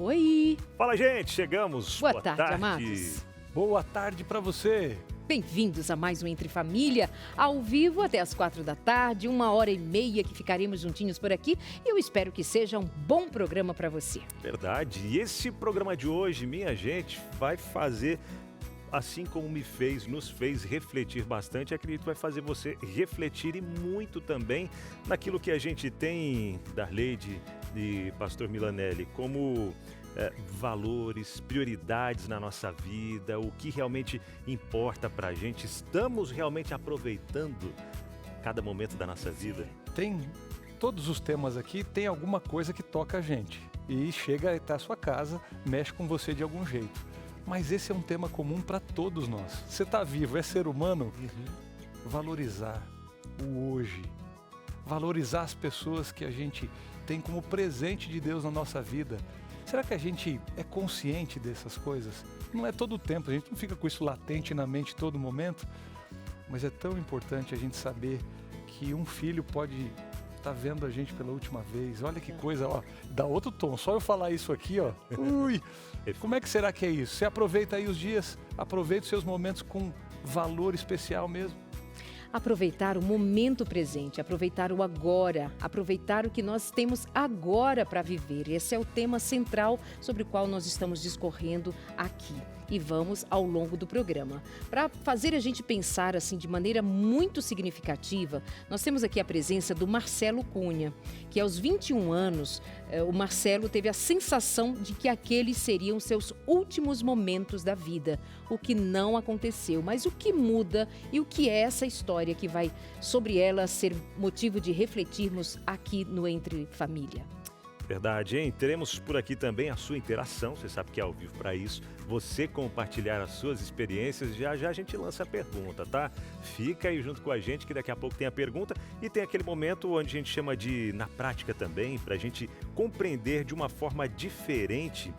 Oi! Fala, gente, chegamos. Boa tarde, amados. Boa tarde para você. Bem-vindos a mais um Entre Família, ao vivo até as 4 da tarde, 1h30 que ficaremos juntinhos por aqui. E eu espero que seja um bom programa para você. Verdade. E esse programa de hoje, minha gente, vai fazer, assim como nos fez refletir bastante, acredito que vai fazer você refletir e muito também naquilo que a gente tem, Darleide e Pastor Milanelli, como valores, prioridades na nossa vida, o que realmente importa pra gente. Estamos realmente aproveitando cada momento da nossa vida? Tem todos os temas aqui, tem alguma coisa que toca a gente e chega até a sua casa, mexe com você de algum jeito. Mas esse é um tema comum para todos nós. Você está vivo, é ser humano? Valorizar o hoje, valorizar as pessoas que a gente tem como presente de Deus na nossa vida. Será que a gente é consciente dessas coisas? Não é todo o tempo, a gente não fica com isso latente na mente todo momento, mas é tão importante a gente saber que um filho pode estar vendo a gente pela última vez. Olha que coisa, ó, dá outro tom. Só eu falar isso aqui, ó. Ui! Como é que será que é isso? Você aproveita aí os dias, aproveita os seus momentos com valor especial mesmo. Aproveitar o momento presente, aproveitar o agora, aproveitar o que nós temos agora para viver. Esse é o tema central sobre o qual nós estamos discorrendo aqui. E vamos ao longo do programa. Para fazer a gente pensar assim de maneira muito significativa, nós temos aqui a presença do Marcelo Cunha, que aos 21 anos, o Marcelo teve a sensação de que aqueles seriam seus últimos momentos da vida, o que não aconteceu. Mas o que muda e o que é essa história que vai sobre ela ser motivo de refletirmos aqui no Entre Família? Verdade, hein? Teremos por aqui também a sua interação, você sabe que é ao vivo para isso, você compartilhar as suas experiências, já a gente lança a pergunta, tá? Fica aí junto com a gente que daqui a pouco tem a pergunta e tem aquele momento onde a gente chama de na prática também, para a gente compreender de uma forma diferente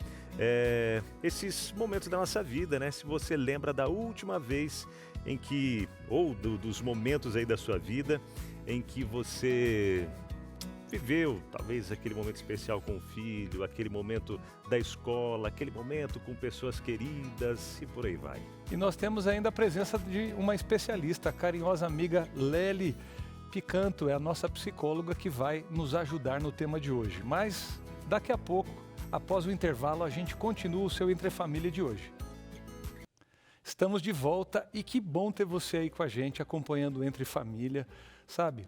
esses momentos da nossa vida, né? Se você lembra da última vez em que, ou dos momentos aí da sua vida em que você viveu talvez aquele momento especial com o filho, aquele momento da escola, aquele momento com pessoas queridas e por aí vai. E nós temos ainda a presença de uma especialista, a carinhosa amiga Lely Picanto, é a nossa psicóloga que vai nos ajudar no tema de hoje. Mas daqui a pouco, após o intervalo, a gente continua o seu Entre Família de hoje. Estamos de volta e que bom ter você aí com a gente, acompanhando o Entre Família, sabe?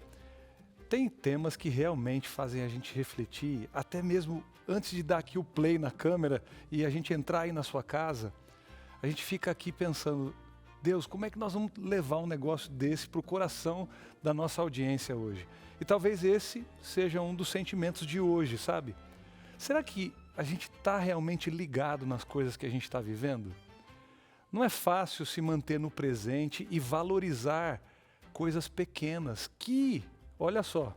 Tem temas que realmente fazem a gente refletir, até mesmo antes de dar aqui o play na câmera e a gente entrar aí na sua casa, a gente fica aqui pensando, Deus, como é que nós vamos levar um negócio desse para o coração da nossa audiência hoje? E talvez esse seja um dos sentimentos de hoje, sabe? Será que a gente está realmente ligado nas coisas que a gente está vivendo? Não é fácil se manter no presente e valorizar coisas pequenas que... Olha só,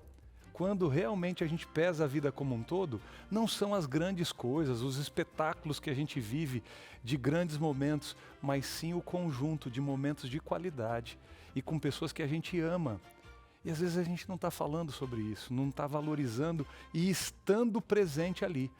quando realmente a gente pesa a vida como um todo, não são as grandes coisas, os espetáculos que a gente vive de grandes momentos, mas sim o conjunto de momentos de qualidade e com pessoas que a gente ama. E às vezes a gente não está falando sobre isso, não está valorizando e estando presente ali.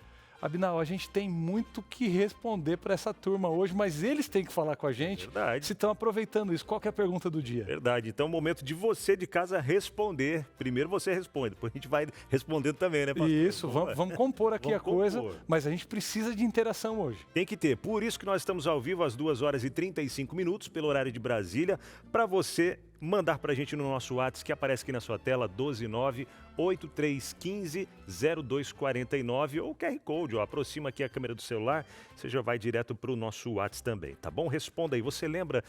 Abinal, a gente tem muito que responder para essa turma hoje, mas eles têm que falar com a gente. Verdade. Se estão aproveitando isso. Qual que é a pergunta do dia? Verdade. Então é o momento de você de casa responder. Primeiro você responde, depois a gente vai respondendo também, né, pastor? Isso, vamos compor aqui Vamos a coisa, compor. mas a gente precisa de interação hoje. Tem que ter. Por isso que nós estamos ao vivo às 2h35 pelo horário de Brasília, para você mandar para a gente no nosso WhatsApp, que aparece aqui na sua tela, 129-8315-0249, ou o QR Code, ó, aproxima aqui a câmera do celular, você já vai direto para o nosso WhatsApp também, tá bom? Responda aí, você lembra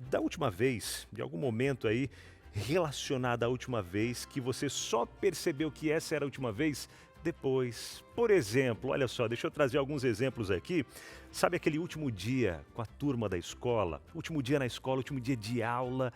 da última vez, de algum momento aí, relacionado à última vez, que você só percebeu que essa era a última vez depois? Por exemplo, olha só, deixa eu trazer alguns exemplos aqui. Sabe aquele último dia com a turma da escola? Último dia na escola, último dia de aula.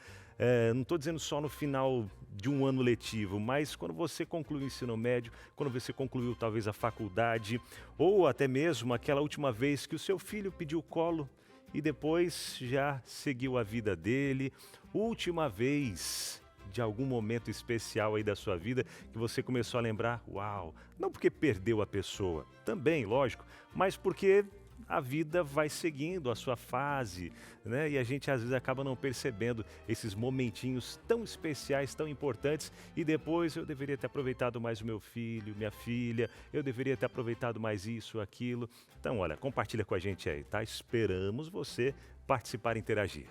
Não estou dizendo só no final de um ano letivo, mas quando você concluiu o ensino médio, quando você concluiu talvez a faculdade, ou até mesmo aquela última vez que o seu filho pediu colo e depois já seguiu a vida dele. Última vez de algum momento especial aí da sua vida que você começou a lembrar, uau, não porque perdeu a pessoa, também, lógico, mas porque a vida vai seguindo a sua fase, né? E a gente às vezes acaba não percebendo esses momentinhos tão especiais, tão importantes. E depois eu deveria ter aproveitado mais o meu filho, minha filha, eu deveria ter aproveitado mais isso, aquilo. Então, olha, compartilha com a gente aí, tá? Esperamos você participar e interagir.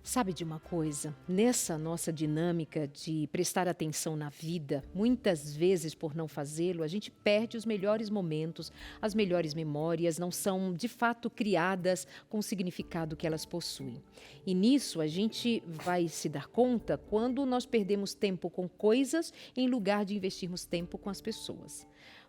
Sabe de uma coisa? Nessa nossa dinâmica de prestar atenção na vida, muitas vezes por não fazê-lo, a gente perde os melhores momentos, as melhores memórias não são de fato criadas com o significado que elas possuem. E nisso a gente vai se dar conta quando nós perdemos tempo com coisas em lugar de investirmos tempo com as pessoas.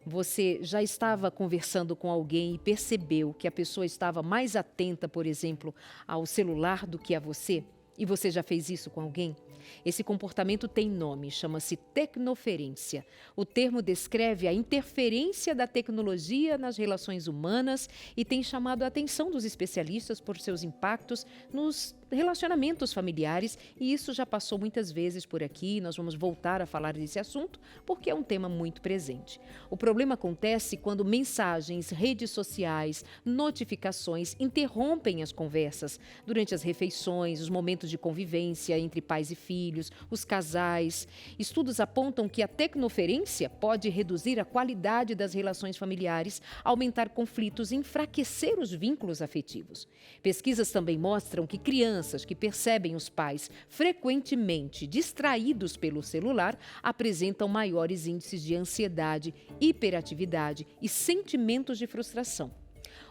Você já estava conversando com alguém e percebeu que a pessoa estava mais atenta, por exemplo, ao celular do que a você? E você já fez isso com alguém? Esse comportamento tem nome, chama-se tecnoferência. O termo descreve a interferência da tecnologia nas relações humanas e tem chamado a atenção dos especialistas por seus impactos nos relacionamentos familiares, e isso já passou muitas vezes por aqui. Nós vamos voltar a falar desse assunto porque é um tema muito presente. O problema acontece quando mensagens, redes sociais, notificações interrompem as conversas durante as refeições, os momentos de convivência entre pais e filhos, os casais. Estudos apontam que a tecnoferência pode reduzir a qualidade das relações familiares, aumentar conflitos e enfraquecer os vínculos afetivos. Pesquisas também mostram que crianças que percebem os pais frequentemente distraídos pelo celular apresentam maiores índices de ansiedade, hiperatividade e sentimentos de frustração.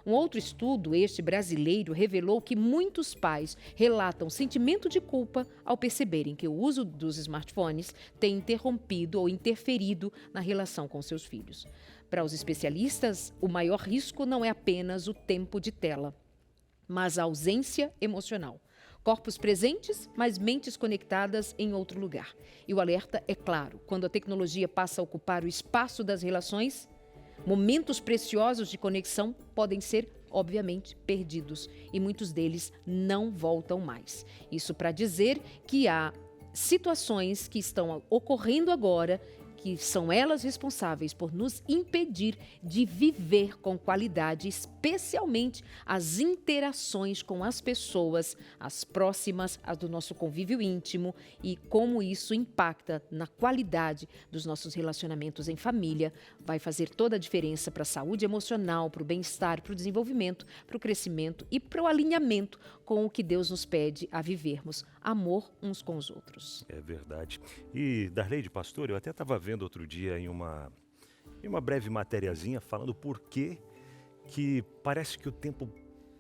Um outro estudo, este brasileiro, revelou que muitos pais relatam sentimento de culpa ao perceberem que o uso dos smartphones tem interrompido ou interferido na relação com seus filhos. Para os especialistas, o maior risco não é apenas o tempo de tela, mas a ausência emocional. Corpos presentes, mas mentes conectadas em outro lugar. E o alerta é claro: quando a tecnologia passa a ocupar o espaço das relações, momentos preciosos de conexão podem ser, obviamente, perdidos. E muitos deles não voltam mais. Isso para dizer que há situações que estão ocorrendo agora, que são elas responsáveis por nos impedir de viver com qualidade, especialmente as interações com as pessoas, as próximas, as do nosso convívio íntimo, e como isso impacta na qualidade dos nossos relacionamentos em família. Vai fazer toda a diferença para a saúde emocional, para o bem-estar, para o desenvolvimento, para o crescimento e para o alinhamento com o que Deus nos pede a vivermos: amor uns com os outros. É verdade. E, Darleide, pastor, eu até estava vendo outro dia em uma breve matériazinha falando por que parece que o tempo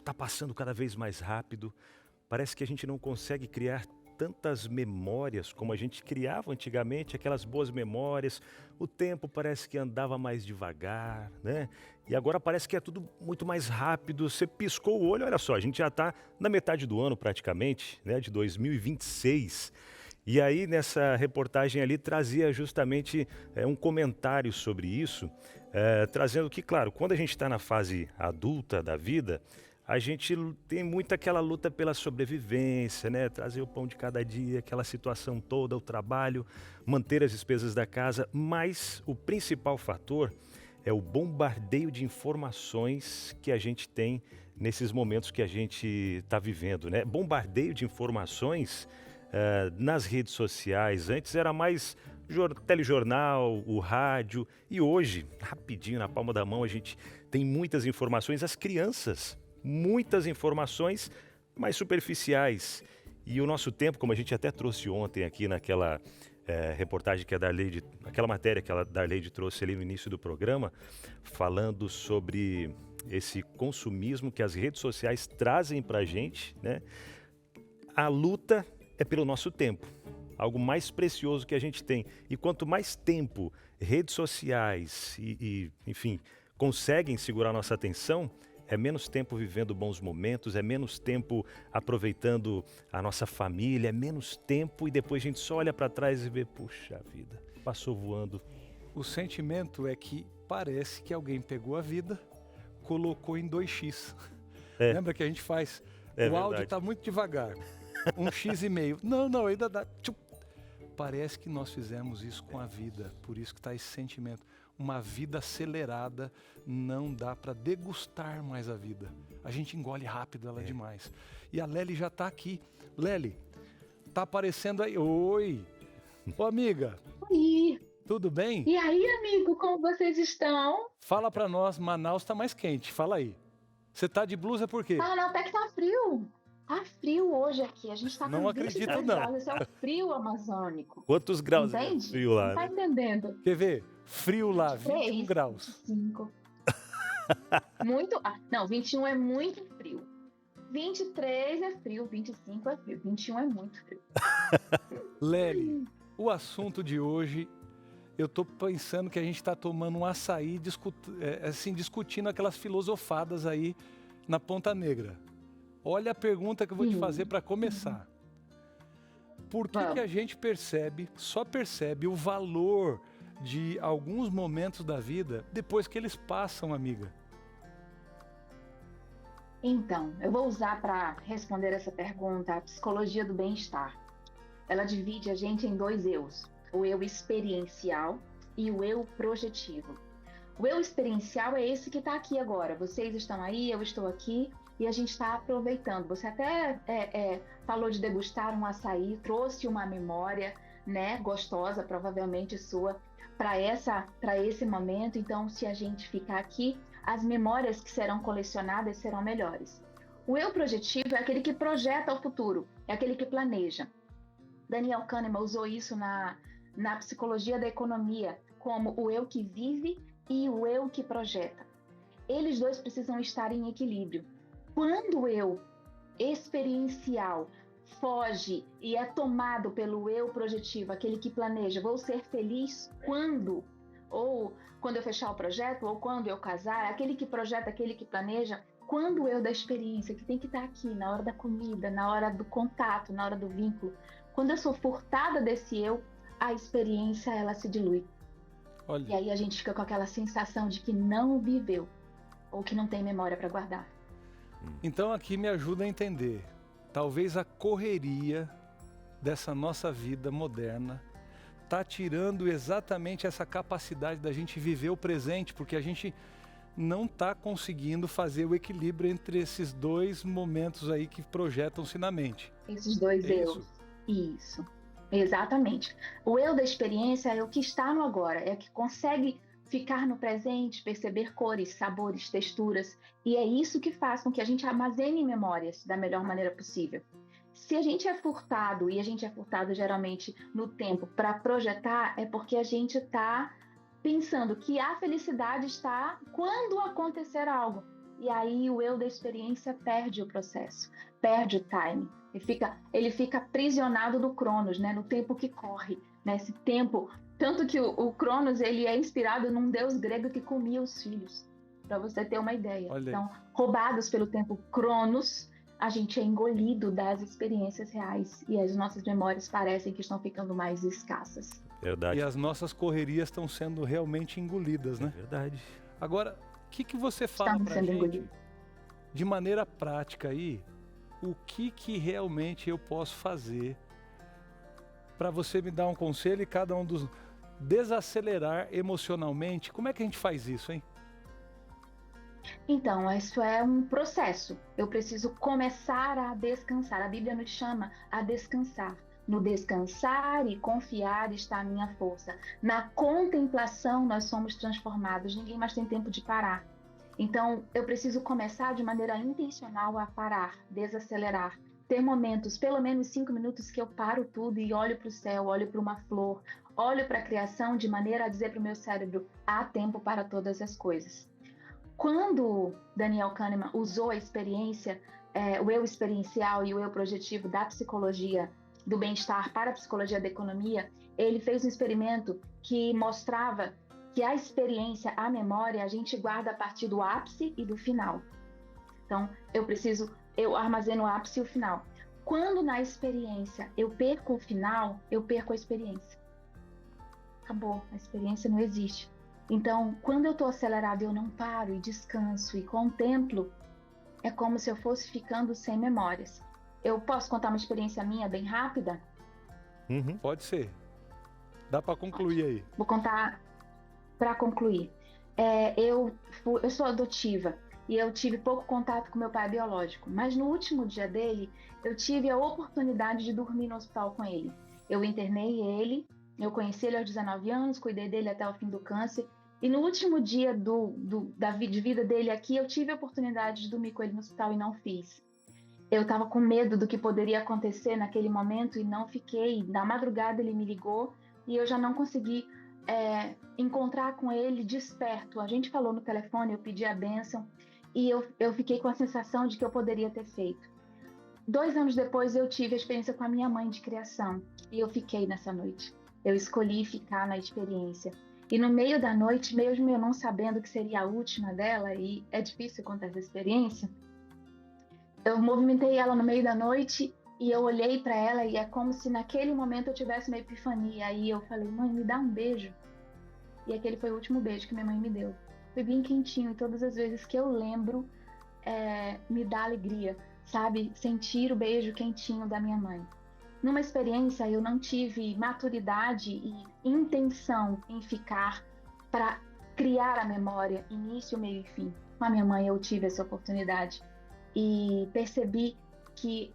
está passando cada vez mais rápido, parece que a gente não consegue criar tantas memórias como a gente criava antigamente, aquelas boas memórias. O tempo parece que andava mais devagar, né? E agora parece que é tudo muito mais rápido. Você piscou o olho, olha só, a gente já está na metade do ano praticamente, né, de 2026. E aí nessa reportagem ali trazia justamente um comentário sobre isso, trazendo que, claro, quando a gente está na fase adulta da vida, a gente tem muito aquela luta pela sobrevivência, né? Trazer o pão de cada dia, aquela situação toda, o trabalho, manter as despesas da casa. Mas o principal fator é o bombardeio de informações que a gente tem nesses momentos que a gente está vivendo, né? Bombardeio de informações nas redes sociais. Antes era mais telejornal, o rádio, e hoje, rapidinho, na palma da mão, a gente tem muitas informações. As crianças, muitas informações mais superficiais. E o nosso tempo, como a gente até trouxe ontem aqui naquela reportagem que a Darleide, aquela matéria que a Darleide trouxe ali no início do programa, falando sobre esse consumismo que as redes sociais trazem para a gente, né? A luta é pelo nosso tempo, algo mais precioso que a gente tem. E quanto mais tempo redes sociais enfim, conseguem segurar nossa atenção, é menos tempo vivendo bons momentos, é menos tempo aproveitando a nossa família, é menos tempo, e depois a gente só olha para trás e vê, puxa vida, passou voando. O sentimento é que parece que alguém pegou a vida, colocou em 2x. Lembra que a gente faz? O áudio está muito devagar. um X e meio. Não, ainda dá. Parece que nós fizemos isso com a vida, por isso que está esse sentimento. Uma vida acelerada, não dá para degustar mais a vida. A gente engole rápido ela demais. E a Lely já está aqui. Lely, tá aparecendo aí. Oi! Ô, amiga. Oi! Tudo bem? E aí, amigo, como vocês estão? Fala para nós, Manaus está mais quente. Fala aí. Você tá de blusa por quê? Ah, não, até que tá frio. Tá frio hoje aqui. A gente tá Não com acredito, 23 não. graus. Esse é o frio amazônico. Quantos graus é Entende? frio lá? Não tá Né? entendendo. Quer ver? Frio lá, 21 3, graus. 25. Muito. Não, 21 é muito frio. 23 é frio, 25 é frio, 21 é muito frio. Lely, o assunto de hoje, eu tô pensando que a gente tá tomando um açaí, discutindo aquelas filosofadas aí na Ponta Negra. Olha a pergunta que eu vou te fazer para começar. Por que a gente só percebe o valor de alguns momentos da vida depois que eles passam, amiga? Então, eu vou usar para responder essa pergunta a psicologia do bem-estar. Ela divide a gente em 2 eus, o eu experiencial e o eu projetivo. O eu experiencial é esse que está aqui agora. Vocês estão aí, eu estou aqui e a gente está aproveitando. Você até falou de degustar um açaí, trouxe uma memória, né, gostosa, provavelmente sua, para esse momento. Então, se a gente ficar aqui, as memórias que serão colecionadas serão melhores. O eu projetivo é aquele que projeta o futuro, é aquele que planeja. Daniel Kahneman usou isso na psicologia da economia, como o eu que vive e o eu que projeta. Eles dois precisam estar em equilíbrio. Quando o eu experiencial foge e é tomado pelo eu projetivo, aquele que planeja, vou ser feliz quando? Ou quando eu fechar o projeto, ou quando eu casar, aquele que projeta, aquele que planeja, quando o eu da experiência, que tem que estar aqui na hora da comida, na hora do contato, na hora do vínculo, quando eu sou furtada desse eu, a experiência ela se dilui. Olha. E aí a gente fica com aquela sensação de que não viveu, ou que não tem memória para guardar. Então aqui me ajuda a entender. Talvez a correria dessa nossa vida moderna está tirando exatamente essa capacidade da gente viver o presente, porque a gente não está conseguindo fazer o equilíbrio entre esses 2 momentos aí que projetam-se na mente. Esses 2 eus. Isso. Exatamente. O eu da experiência é o que está no agora, é o que consegue ficar no presente, perceber cores, sabores, texturas, e é isso que faz com que a gente armazene memórias da melhor maneira possível. Se a gente é furtado, e a gente é furtado geralmente no tempo para projetar, é porque a gente está pensando que a felicidade está quando acontecer algo. E aí o eu da experiência perde o processo, perde o time. Ele fica aprisionado do Cronos, né? No tempo que corre, né? Esse tempo, tanto que o Cronos ele é inspirado num deus grego que comia os filhos, para você ter uma ideia. Olha. Então, roubados pelo tempo Cronos, a gente é engolido das experiências reais e as nossas memórias parecem que estão ficando mais escassas. Verdade. E as nossas correrias estão sendo realmente engolidas, né? Verdade. Agora, o que você fala pra gente, de maneira prática aí, o que realmente eu posso fazer para você me dar um conselho e cada um dos desacelerar emocionalmente? Como é que a gente faz isso, hein? Então, isso é um processo. Eu preciso começar a descansar. A Bíblia nos chama a descansar. No descansar e confiar está a minha força. Na contemplação nós somos transformados. Ninguém mais tem tempo de parar. Então, eu preciso começar de maneira intencional a parar, desacelerar. Ter momentos, pelo menos 5 minutos, que eu paro tudo e olho para o céu, olho para uma flor, olho para a criação de maneira a dizer para o meu cérebro, há tempo para todas as coisas. Quando Daniel Kahneman usou a experiência, o eu experiencial e o eu projetivo da psicologia do bem-estar para a psicologia da economia, ele fez um experimento que mostrava que a experiência, a memória, a gente guarda a partir do ápice e do final. Então, eu armazeno o ápice e o final. Quando na experiência eu perco o final, eu perco a experiência. Acabou, a experiência não existe. Então, quando eu estou acelerado, eu não paro e descanso e contemplo, é como se eu fosse ficando sem memórias. Eu posso contar uma experiência minha bem rápida? Uhum. Pode ser. Dá para concluir aí. Vou contar para concluir. Eu sou adotiva e eu tive pouco contato com meu pai biológico, mas no último dia dele, eu tive a oportunidade de dormir no hospital com ele. Eu internei ele, eu conheci ele aos 19 anos, cuidei dele até o fim do câncer, e no último dia de vida dele aqui, eu tive a oportunidade de dormir com ele no hospital e não fiz. Eu estava com medo do que poderia acontecer naquele momento e não fiquei. Na madrugada ele me ligou e eu já não consegui encontrar com ele desperto. A gente falou no telefone, eu pedi a bênção e eu fiquei com a sensação de que eu poderia ter feito. 2 anos depois eu tive a experiência com a minha mãe de criação e eu fiquei nessa noite. Eu escolhi ficar na experiência. E no meio da noite, mesmo eu não sabendo que seria a última dela, e é difícil contar essa experiência, eu movimentei ela no meio da noite e eu olhei para ela e é como se naquele momento eu tivesse uma epifania. Aí eu falei, mãe, me dá um beijo. E aquele foi o último beijo que minha mãe me deu. Foi bem quentinho e todas as vezes que eu lembro, me dá alegria, sabe? Sentir o beijo quentinho da minha mãe. Numa experiência, eu não tive maturidade e intenção em ficar para criar a memória, início, meio e fim. Com a minha mãe eu tive essa oportunidade e percebi que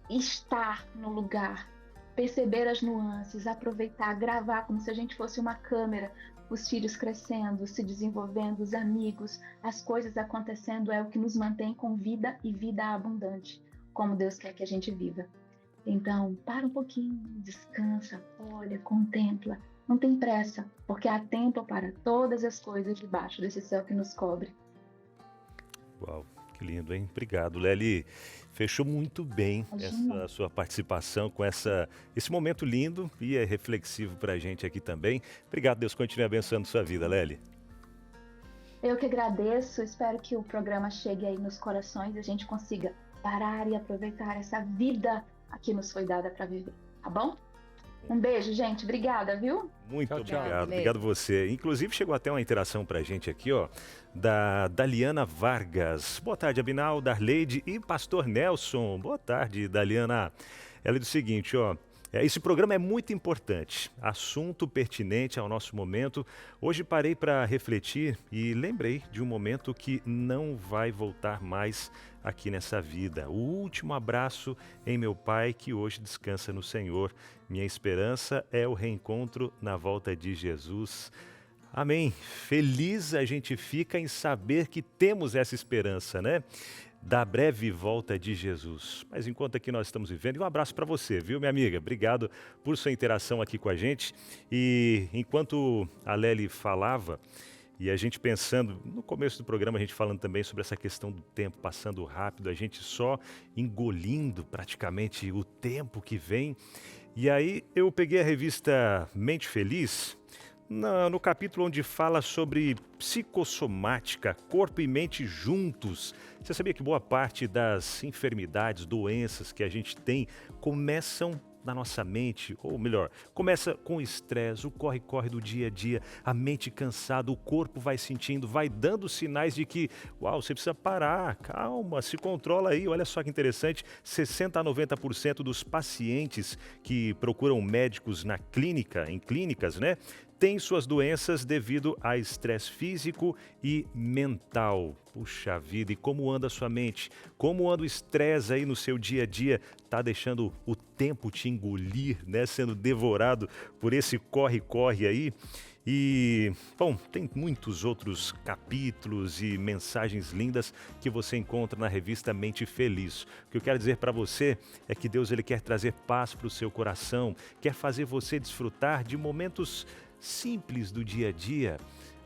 estar no lugar, perceber as nuances, aproveitar, gravar como se a gente fosse uma câmera, os filhos crescendo, se desenvolvendo, os amigos, as coisas acontecendo é o que nos mantém com vida e vida abundante, como Deus quer que a gente viva. Então, para um pouquinho, descansa, olha, contempla. Não tem pressa, porque há tempo para todas as coisas debaixo desse céu que nos cobre. Uau, que lindo, hein? Obrigado, Lely. Fechou muito bem Imagina. essa sua participação com esse momento lindo e é reflexivo para a gente aqui também. Obrigado, Deus continue abençoando sua vida, Lely. Eu que agradeço, espero que o programa chegue aí nos corações e a gente consiga parar e aproveitar essa vida que nos foi dada para viver, tá bom? Um beijo, gente. Obrigada, viu? Muito Tchau, tchau. obrigado, Lely. obrigado você. Inclusive chegou até uma interação pra gente aqui, ó, da Daliana Vargas. Boa tarde, Abinal, Darleide e Pastor Nelson. Boa tarde, Daliana. Ela diz o seguinte, ó, esse programa é muito importante, assunto pertinente ao nosso momento. Hoje parei para refletir e lembrei de um momento que não vai voltar mais aqui nessa vida. O último abraço em meu pai, que hoje descansa no Senhor. Minha esperança é o reencontro na volta de Jesus. Amém. Feliz a gente fica em saber que temos essa esperança, né? Da breve volta de Jesus. Mas enquanto aqui nós estamos vivendo, e um abraço para você, viu, minha amiga? Obrigado por sua interação aqui com a gente. E enquanto a Lely falava, e a gente pensando, no começo do programa, a gente falando também sobre essa questão do tempo passando rápido, a gente só engolindo praticamente o tempo que vem. E aí eu peguei a revista Mente Feliz, no capítulo onde fala sobre psicossomática, corpo e mente juntos. Você sabia que boa parte das enfermidades, doenças que a gente tem começam na nossa mente, ou melhor, começa com o estresse, o corre-corre do dia a dia, a mente cansada, o corpo vai sentindo, vai dando sinais de que, uau, você precisa parar, calma, se controla aí. Olha só que interessante, 60 a 90% dos pacientes que procuram médicos em clínicas, né, têm suas doenças devido a estresse físico e mental. Puxa vida, e como anda a sua mente? Como anda o estresse aí no seu dia a dia? Tá deixando o tempo te engolir, né? Sendo devorado por esse corre-corre aí? E, bom, tem muitos outros capítulos e mensagens lindas que você encontra na revista Mente Feliz. O que eu quero dizer para você é que Deus ele quer trazer paz para o seu coração, quer fazer você desfrutar de momentos simples do dia a dia,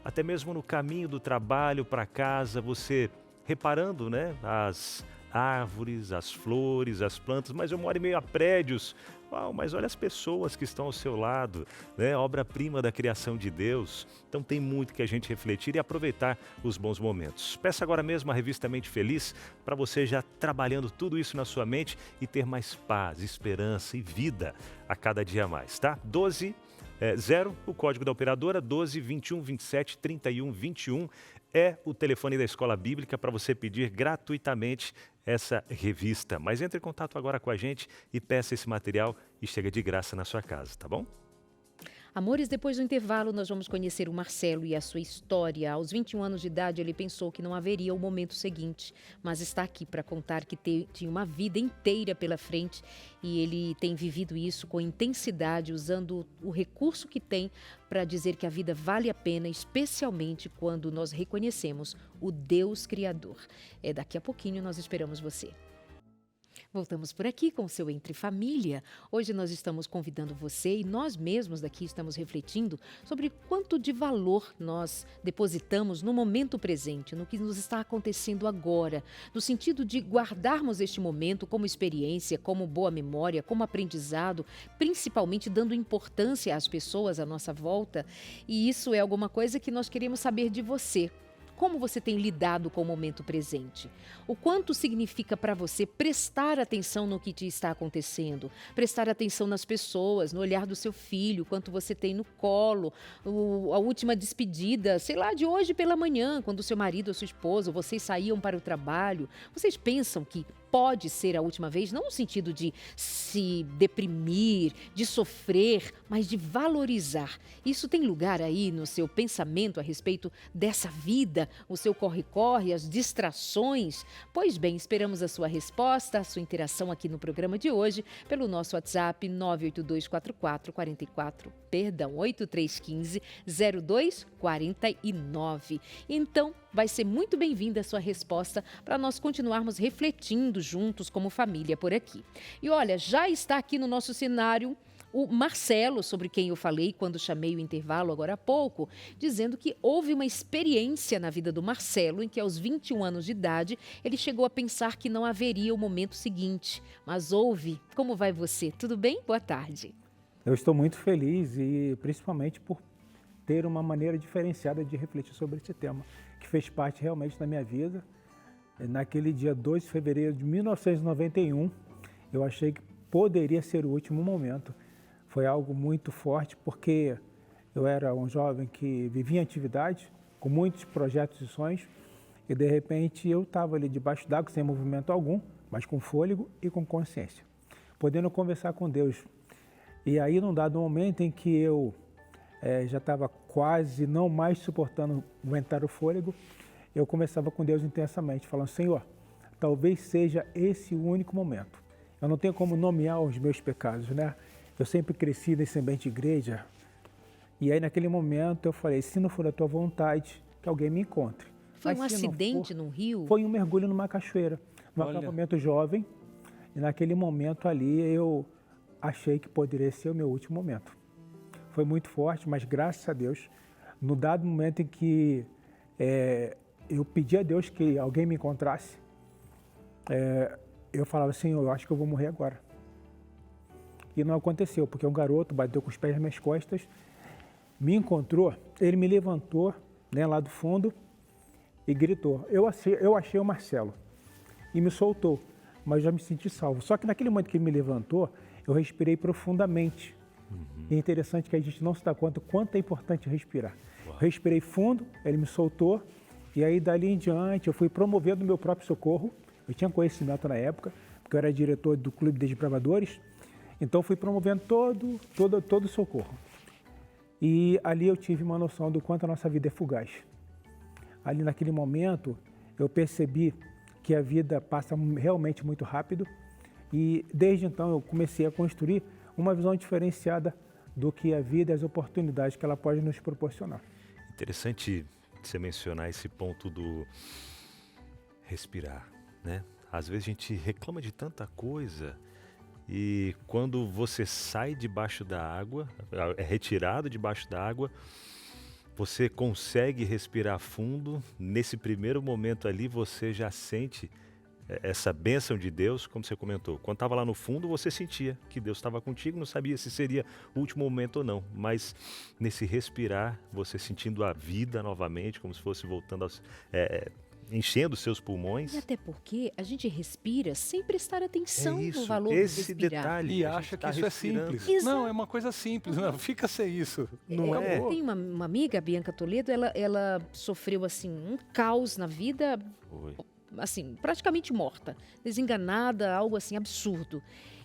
até mesmo no caminho do trabalho para casa, você reparando, né, as árvores, as flores, as plantas, mas eu moro em meio a prédios. Uau, mas olha as pessoas que estão ao seu lado, né? Obra-prima da criação de Deus. Então tem muito que a gente refletir e aproveitar os bons momentos. Peça agora mesmo a revista Mente Feliz para você já trabalhando tudo isso na sua mente e ter mais paz, esperança e vida a cada dia mais, tá? 0, o código da operadora, 12 21 27 31 21, é o telefone da Escola Bíblica para você pedir gratuitamente essa revista. Mas entre em contato agora com a gente e peça esse material e chega de graça na sua casa, tá bom? Amores, depois do intervalo nós vamos conhecer o Marcelo e a sua história. Aos 21 anos de idade ele pensou que não haveria o momento seguinte, mas está aqui para contar que tinha uma vida inteira pela frente e ele tem vivido isso com intensidade, usando o recurso que tem para dizer que a vida vale a pena, especialmente quando nós reconhecemos o Deus Criador. Daqui a pouquinho nós esperamos você. Voltamos por aqui com o seu Entre Família. Hoje nós estamos convidando você e nós mesmos daqui estamos refletindo sobre quanto de valor nós depositamos no momento presente, no que nos está acontecendo agora, no sentido de guardarmos este momento como experiência, como boa memória, como aprendizado, principalmente dando importância às pessoas à nossa volta. E isso é alguma coisa que nós queremos saber de você. Como você tem lidado com o momento presente? O quanto significa para você prestar atenção no que te está acontecendo? Prestar atenção nas pessoas, no olhar do seu filho, quanto você tem no colo, a última despedida, sei lá, de hoje pela manhã, quando o seu marido ou sua esposa, vocês saíam para o trabalho. Vocês pensam que pode ser a última vez, não no sentido de se deprimir, de sofrer, mas de valorizar. Isso tem lugar aí no seu pensamento a respeito dessa vida, o seu corre-corre, as distrações? Pois bem, esperamos a sua resposta, a sua interação aqui no programa de hoje, pelo nosso WhatsApp 8315-0249. Então, vai ser muito bem-vinda a sua resposta para nós continuarmos refletindo juntos como família por aqui. E olha, já está aqui no nosso cenário o Marcelo, sobre quem eu falei quando chamei o intervalo agora há pouco, dizendo que houve uma experiência na vida do Marcelo em que aos 21 anos de idade ele chegou a pensar que não haveria o momento seguinte. Mas houve. Como vai você? Tudo bem? Boa tarde. Eu estou muito feliz e principalmente por ter uma maneira diferenciada de refletir sobre esse tema, que fez parte realmente da minha vida. Naquele dia 2 de fevereiro de 1991, eu achei que poderia ser o último momento. Foi algo muito forte porque eu era um jovem que vivia em atividade, com muitos projetos e sonhos, e de repente eu estava ali debaixo d'água, sem movimento algum, mas com fôlego e com consciência, podendo conversar com Deus. E aí, num dado momento em que eu já estava quase não mais suportando aguentar o fôlego, eu conversava com Deus intensamente, falando: Senhor, talvez seja esse o único momento. Eu não tenho como nomear os meus pecados, né? Eu sempre cresci nesse ambiente de igreja. E aí, naquele momento, eu falei: se não for a tua vontade, que alguém me encontre. Foi um acidente num rio? Foi um mergulho numa cachoeira, num acampamento jovem. E naquele momento ali, eu achei que poderia ser o meu último momento. Foi muito forte, mas graças a Deus, no dado momento em que eu pedi a Deus que alguém me encontrasse, eu falava: Senhor, eu acho que eu vou morrer agora. E não aconteceu, porque um garoto bateu com os pés nas minhas costas, me encontrou, ele me levantou, né, lá do fundo e gritou. Eu achei o Marcelo e me soltou, mas já me senti salvo. Só que naquele momento que ele me levantou, eu respirei profundamente. E é interessante que a gente não se dá conta quanto é importante respirar. Respirei fundo, ele me soltou, e aí dali em diante eu fui promovendo o meu próprio socorro. Eu tinha conhecimento na época, porque eu era diretor do Clube de Desbravadores, então fui promovendo todo o socorro. E ali eu tive uma noção do quanto a nossa vida é fugaz. Ali naquele momento eu percebi que a vida passa realmente muito rápido, e desde então eu comecei a construir uma visão diferenciada do que a vida e as oportunidades que ela pode nos proporcionar. Interessante você mencionar esse ponto do respirar, né? Às vezes a gente reclama de tanta coisa e quando você sai debaixo da água, é retirado debaixo da água, você consegue respirar fundo. Nesse primeiro momento ali você já sente essa bênção de Deus, como você comentou. Quando estava lá no fundo, você sentia que Deus estava contigo, não sabia se seria o último momento ou não. Mas nesse respirar, você sentindo a vida novamente, como se fosse voltando aos... enchendo seus pulmões. E até porque a gente respira sem prestar atenção isso, no valor esse de respirar. Detalhe. E acha que isso é simples. Exato. Não, é uma coisa simples. Não, fica ser isso. Não é? Eu tenho uma amiga, a Bianca Toledo, ela sofreu assim um caos na vida. Oi. assim, praticamente morta, desenganada, algo assim absurdo.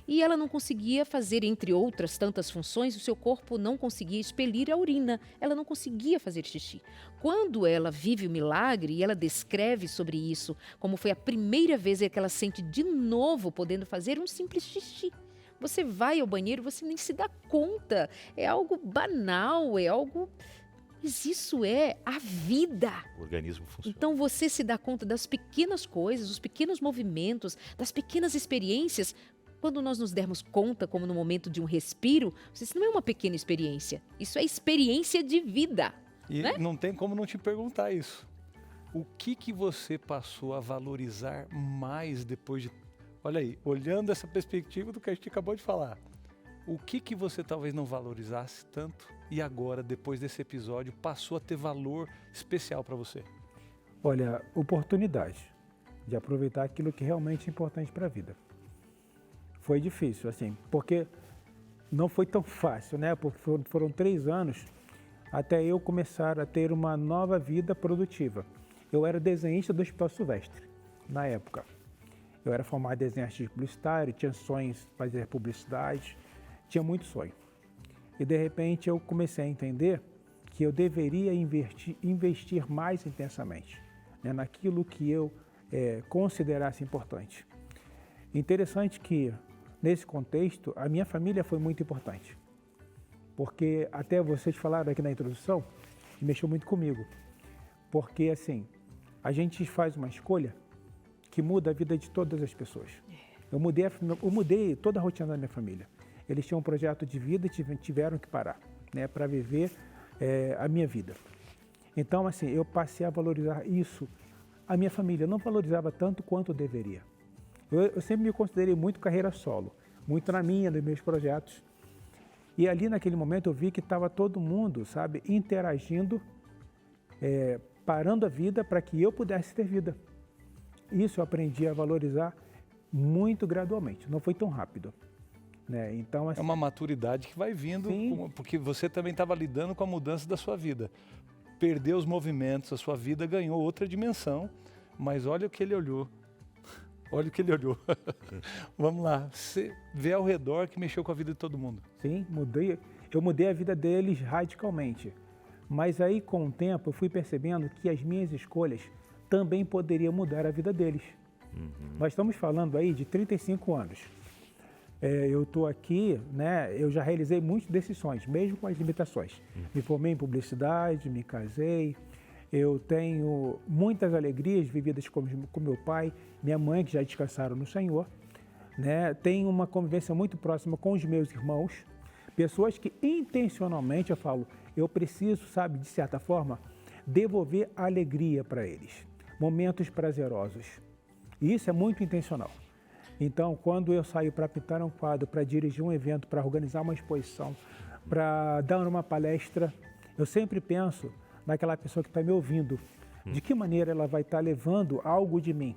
E ela não conseguia fazer, entre outras tantas funções, o seu corpo não conseguia expelir a urina, ela não conseguia fazer xixi. Quando ela vive o milagre e ela descreve sobre isso, como foi a primeira vez que ela sente de novo podendo fazer um simples xixi. Você vai ao banheiro, você nem se dá conta, é algo banal, é algo... Mas isso é a vida. O organismo funciona. Então você se dá conta das pequenas coisas, dos pequenos movimentos, das pequenas experiências. Quando nós nos dermos conta, como no momento de um respiro, isso não é uma pequena experiência, isso é experiência de vida. E né? não tem como não te perguntar isso. O que você passou a valorizar mais depois de... Olha aí, olhando essa perspectiva do que a gente acabou de falar. O que você talvez não valorizasse tanto e agora, depois desse episódio, passou a ter valor especial para você? Olha, oportunidade de aproveitar aquilo que realmente é importante para a vida. Foi difícil, assim, porque não foi tão fácil, né? Porque foram 3 anos até eu começar a ter uma nova vida produtiva. Eu era desenhista do Hospital Silvestre, na época. Eu era formado em desenho artístico publicitário, tinha sonhos de fazer publicidade, tinha muito sonho. E de repente eu comecei a entender que eu deveria investir mais intensamente, né, naquilo que eu considerasse importante. Interessante que, nesse contexto, a minha família foi muito importante. Porque até vocês falaram aqui na introdução, e mexeu muito comigo. Porque, assim, a gente faz uma escolha que muda a vida de todas as pessoas. Eu mudei toda a rotina da minha família. Eles tinham um projeto de vida e tiveram que parar, né, para viver a minha vida. Então, assim, eu passei a valorizar isso. A minha família não valorizava tanto quanto eu deveria. Eu sempre me considerei muito carreira solo, muito na minha, nos meus projetos. E ali, naquele momento, eu vi que estava todo mundo, sabe, interagindo, parando a vida para que eu pudesse ter vida. Isso eu aprendi a valorizar muito gradualmente, não foi tão rápido. Né? Então, assim, é uma maturidade que vai vindo, porque você também estava lidando com a mudança da sua vida. Perdeu os movimentos, a sua vida ganhou outra dimensão, mas olha o que ele olhou. Olha o que ele olhou. Vamos lá, você vê ao redor que mexeu com a vida de todo mundo. Sim, eu mudei a vida deles radicalmente. Mas aí, com o tempo, eu fui percebendo que as minhas escolhas também poderiam mudar a vida deles. Nós estamos falando aí de 35 anos. Eu estou aqui, né, eu já realizei muitos desses sonhos, mesmo com as limitações. Me formei em publicidade, me casei, eu tenho muitas alegrias vividas com meu pai, minha mãe, que já descansaram no Senhor. Né? Tenho uma convivência muito próxima com os meus irmãos, pessoas que intencionalmente, eu falo, eu preciso, sabe, de certa forma, devolver alegria para eles, momentos prazerosos. E isso é muito intencional. Então, quando eu saio para pintar um quadro, para dirigir um evento, para organizar uma exposição, para dar uma palestra, eu sempre penso naquela pessoa que está me ouvindo. De que maneira ela vai estar levando algo de mim?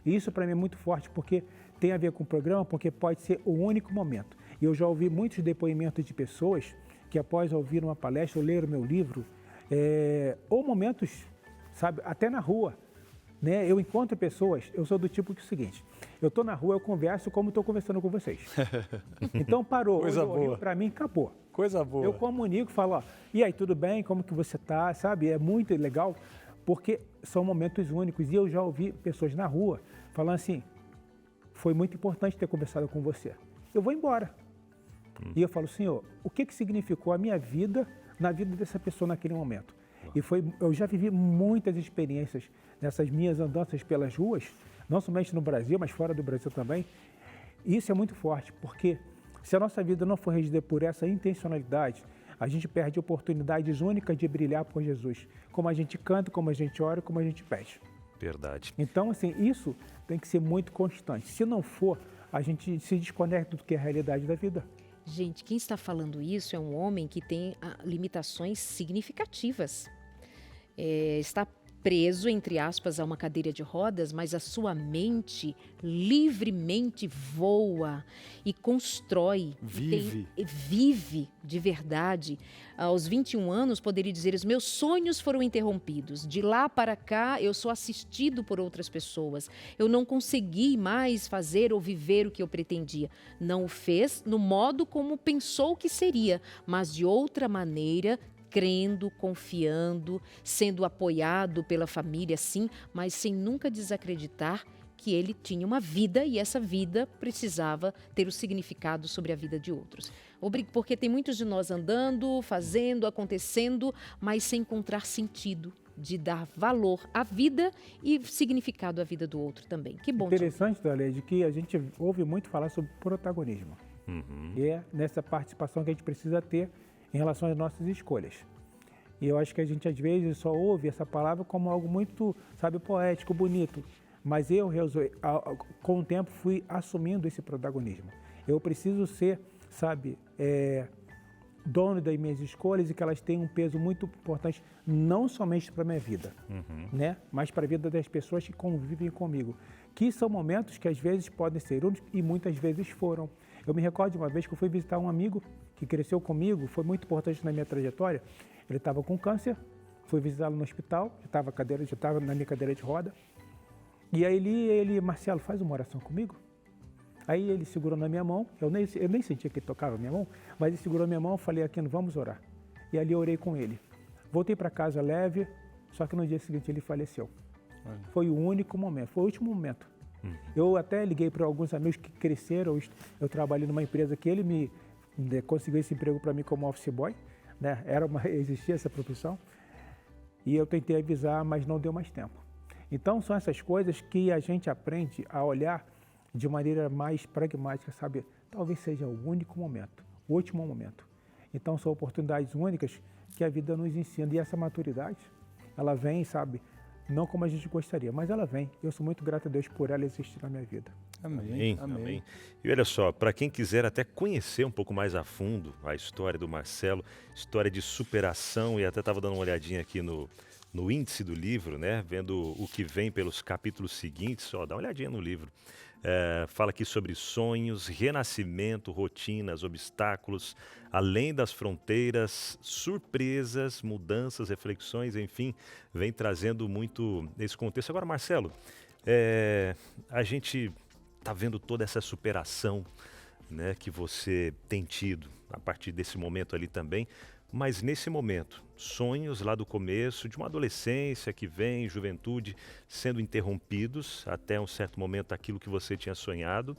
E isso para mim é muito forte, porque tem a ver com o programa, porque pode ser o único momento. E eu já ouvi muitos depoimentos de pessoas que após ouvir uma palestra ou ler o meu livro, ou momentos, sabe, até na rua, né? Eu encontro pessoas, eu sou do tipo que é o seguinte, eu estou na rua, eu converso como estou conversando com vocês. Então parou, coisa boa. Para mim acabou. Coisa boa. Eu comunico, falo, ó, e aí, tudo bem? Como que você está? Sabe, é muito legal, porque são momentos únicos. E eu já ouvi pessoas na rua falando assim, foi muito importante ter conversado com você. Eu vou embora. E eu falo, Senhor, o que significou a minha vida na vida dessa pessoa naquele momento? E eu já vivi muitas experiências nessas minhas andanças pelas ruas, não somente no Brasil, mas fora do Brasil também. E isso é muito forte, porque se a nossa vida não for regida por essa intencionalidade, a gente perde oportunidades únicas de brilhar por Jesus. Como a gente canta, como a gente ora, como a gente pede. Verdade. Então, assim, isso tem que ser muito constante. Se não for, a gente se desconecta do que é a realidade da vida. Gente, quem está falando isso é um homem que tem limitações significativas. Está preso, entre aspas, a uma cadeira de rodas, mas a sua mente livremente voa e constrói. Vive de verdade. Aos 21 anos, poderia dizer, os meus sonhos foram interrompidos. De lá para cá, eu sou assistido por outras pessoas. Eu não consegui mais fazer ou viver o que eu pretendia. Não o fez no modo como pensou que seria, mas de outra maneira, crendo, confiando, sendo apoiado pela família, sim, mas sem nunca desacreditar que ele tinha uma vida e essa vida precisava ter o significado sobre a vida de outros. Porque tem muitos de nós andando, fazendo, acontecendo, mas sem encontrar sentido de dar valor à vida e significado à vida do outro também. Que bom. Interessante, Dalede, que a gente ouve muito falar sobre protagonismo. E é nessa participação que a gente precisa ter em relação às nossas escolhas. E eu acho que a gente às vezes só ouve essa palavra como algo muito, sabe, poético, bonito. Mas eu, com o tempo, fui assumindo esse protagonismo. Eu preciso ser, sabe, dono das minhas escolhas e que elas tenham um peso muito importante, não somente para a minha vida, né? Mas para a vida das pessoas que convivem comigo. Que são momentos que às vezes podem ser únicos e muitas vezes foram. Eu me recordo de uma vez que eu fui visitar um amigo que cresceu comigo, foi muito importante na minha trajetória. Ele estava com câncer, fui visitá-lo no hospital, já estava na minha cadeira de roda. E aí ele, Marcelo, faz uma oração comigo? Aí ele segurou na minha mão, eu nem sentia que ele tocava a minha mão, mas ele segurou a minha mão e falei, Aquino, vamos orar. E ali eu orei com ele. Voltei para casa leve, só que no dia seguinte ele faleceu. Foi o único momento, foi o último momento. Eu até liguei para alguns amigos que cresceram, eu trabalhei numa empresa que ele conseguiu esse emprego para mim como office boy, né? Existia essa profissão, e eu tentei avisar, mas não deu mais tempo. Então são essas coisas que a gente aprende a olhar de maneira mais pragmática, sabe? Talvez seja o único momento, o último momento. Então são oportunidades únicas que a vida nos ensina, e essa maturidade, ela vem, sabe? Não como a gente gostaria, mas ela vem. Eu sou muito grato a Deus por ela existir na minha vida. Amém. E olha só, para quem quiser até conhecer um pouco mais a fundo a história do Marcelo, história de superação, e até estava dando uma olhadinha aqui no índice do livro, né? Vendo o que vem pelos capítulos seguintes, dá uma olhadinha no livro. Fala aqui sobre sonhos, renascimento, rotinas, obstáculos, além das fronteiras, surpresas, mudanças, reflexões, enfim, vem trazendo muito esse contexto. Agora, Marcelo, a gente está vendo toda essa superação, né, que você tem tido a partir desse momento ali também, mas nesse momento, sonhos lá do começo, de uma adolescência que vem, juventude, sendo interrompidos até um certo momento aquilo que você tinha sonhado.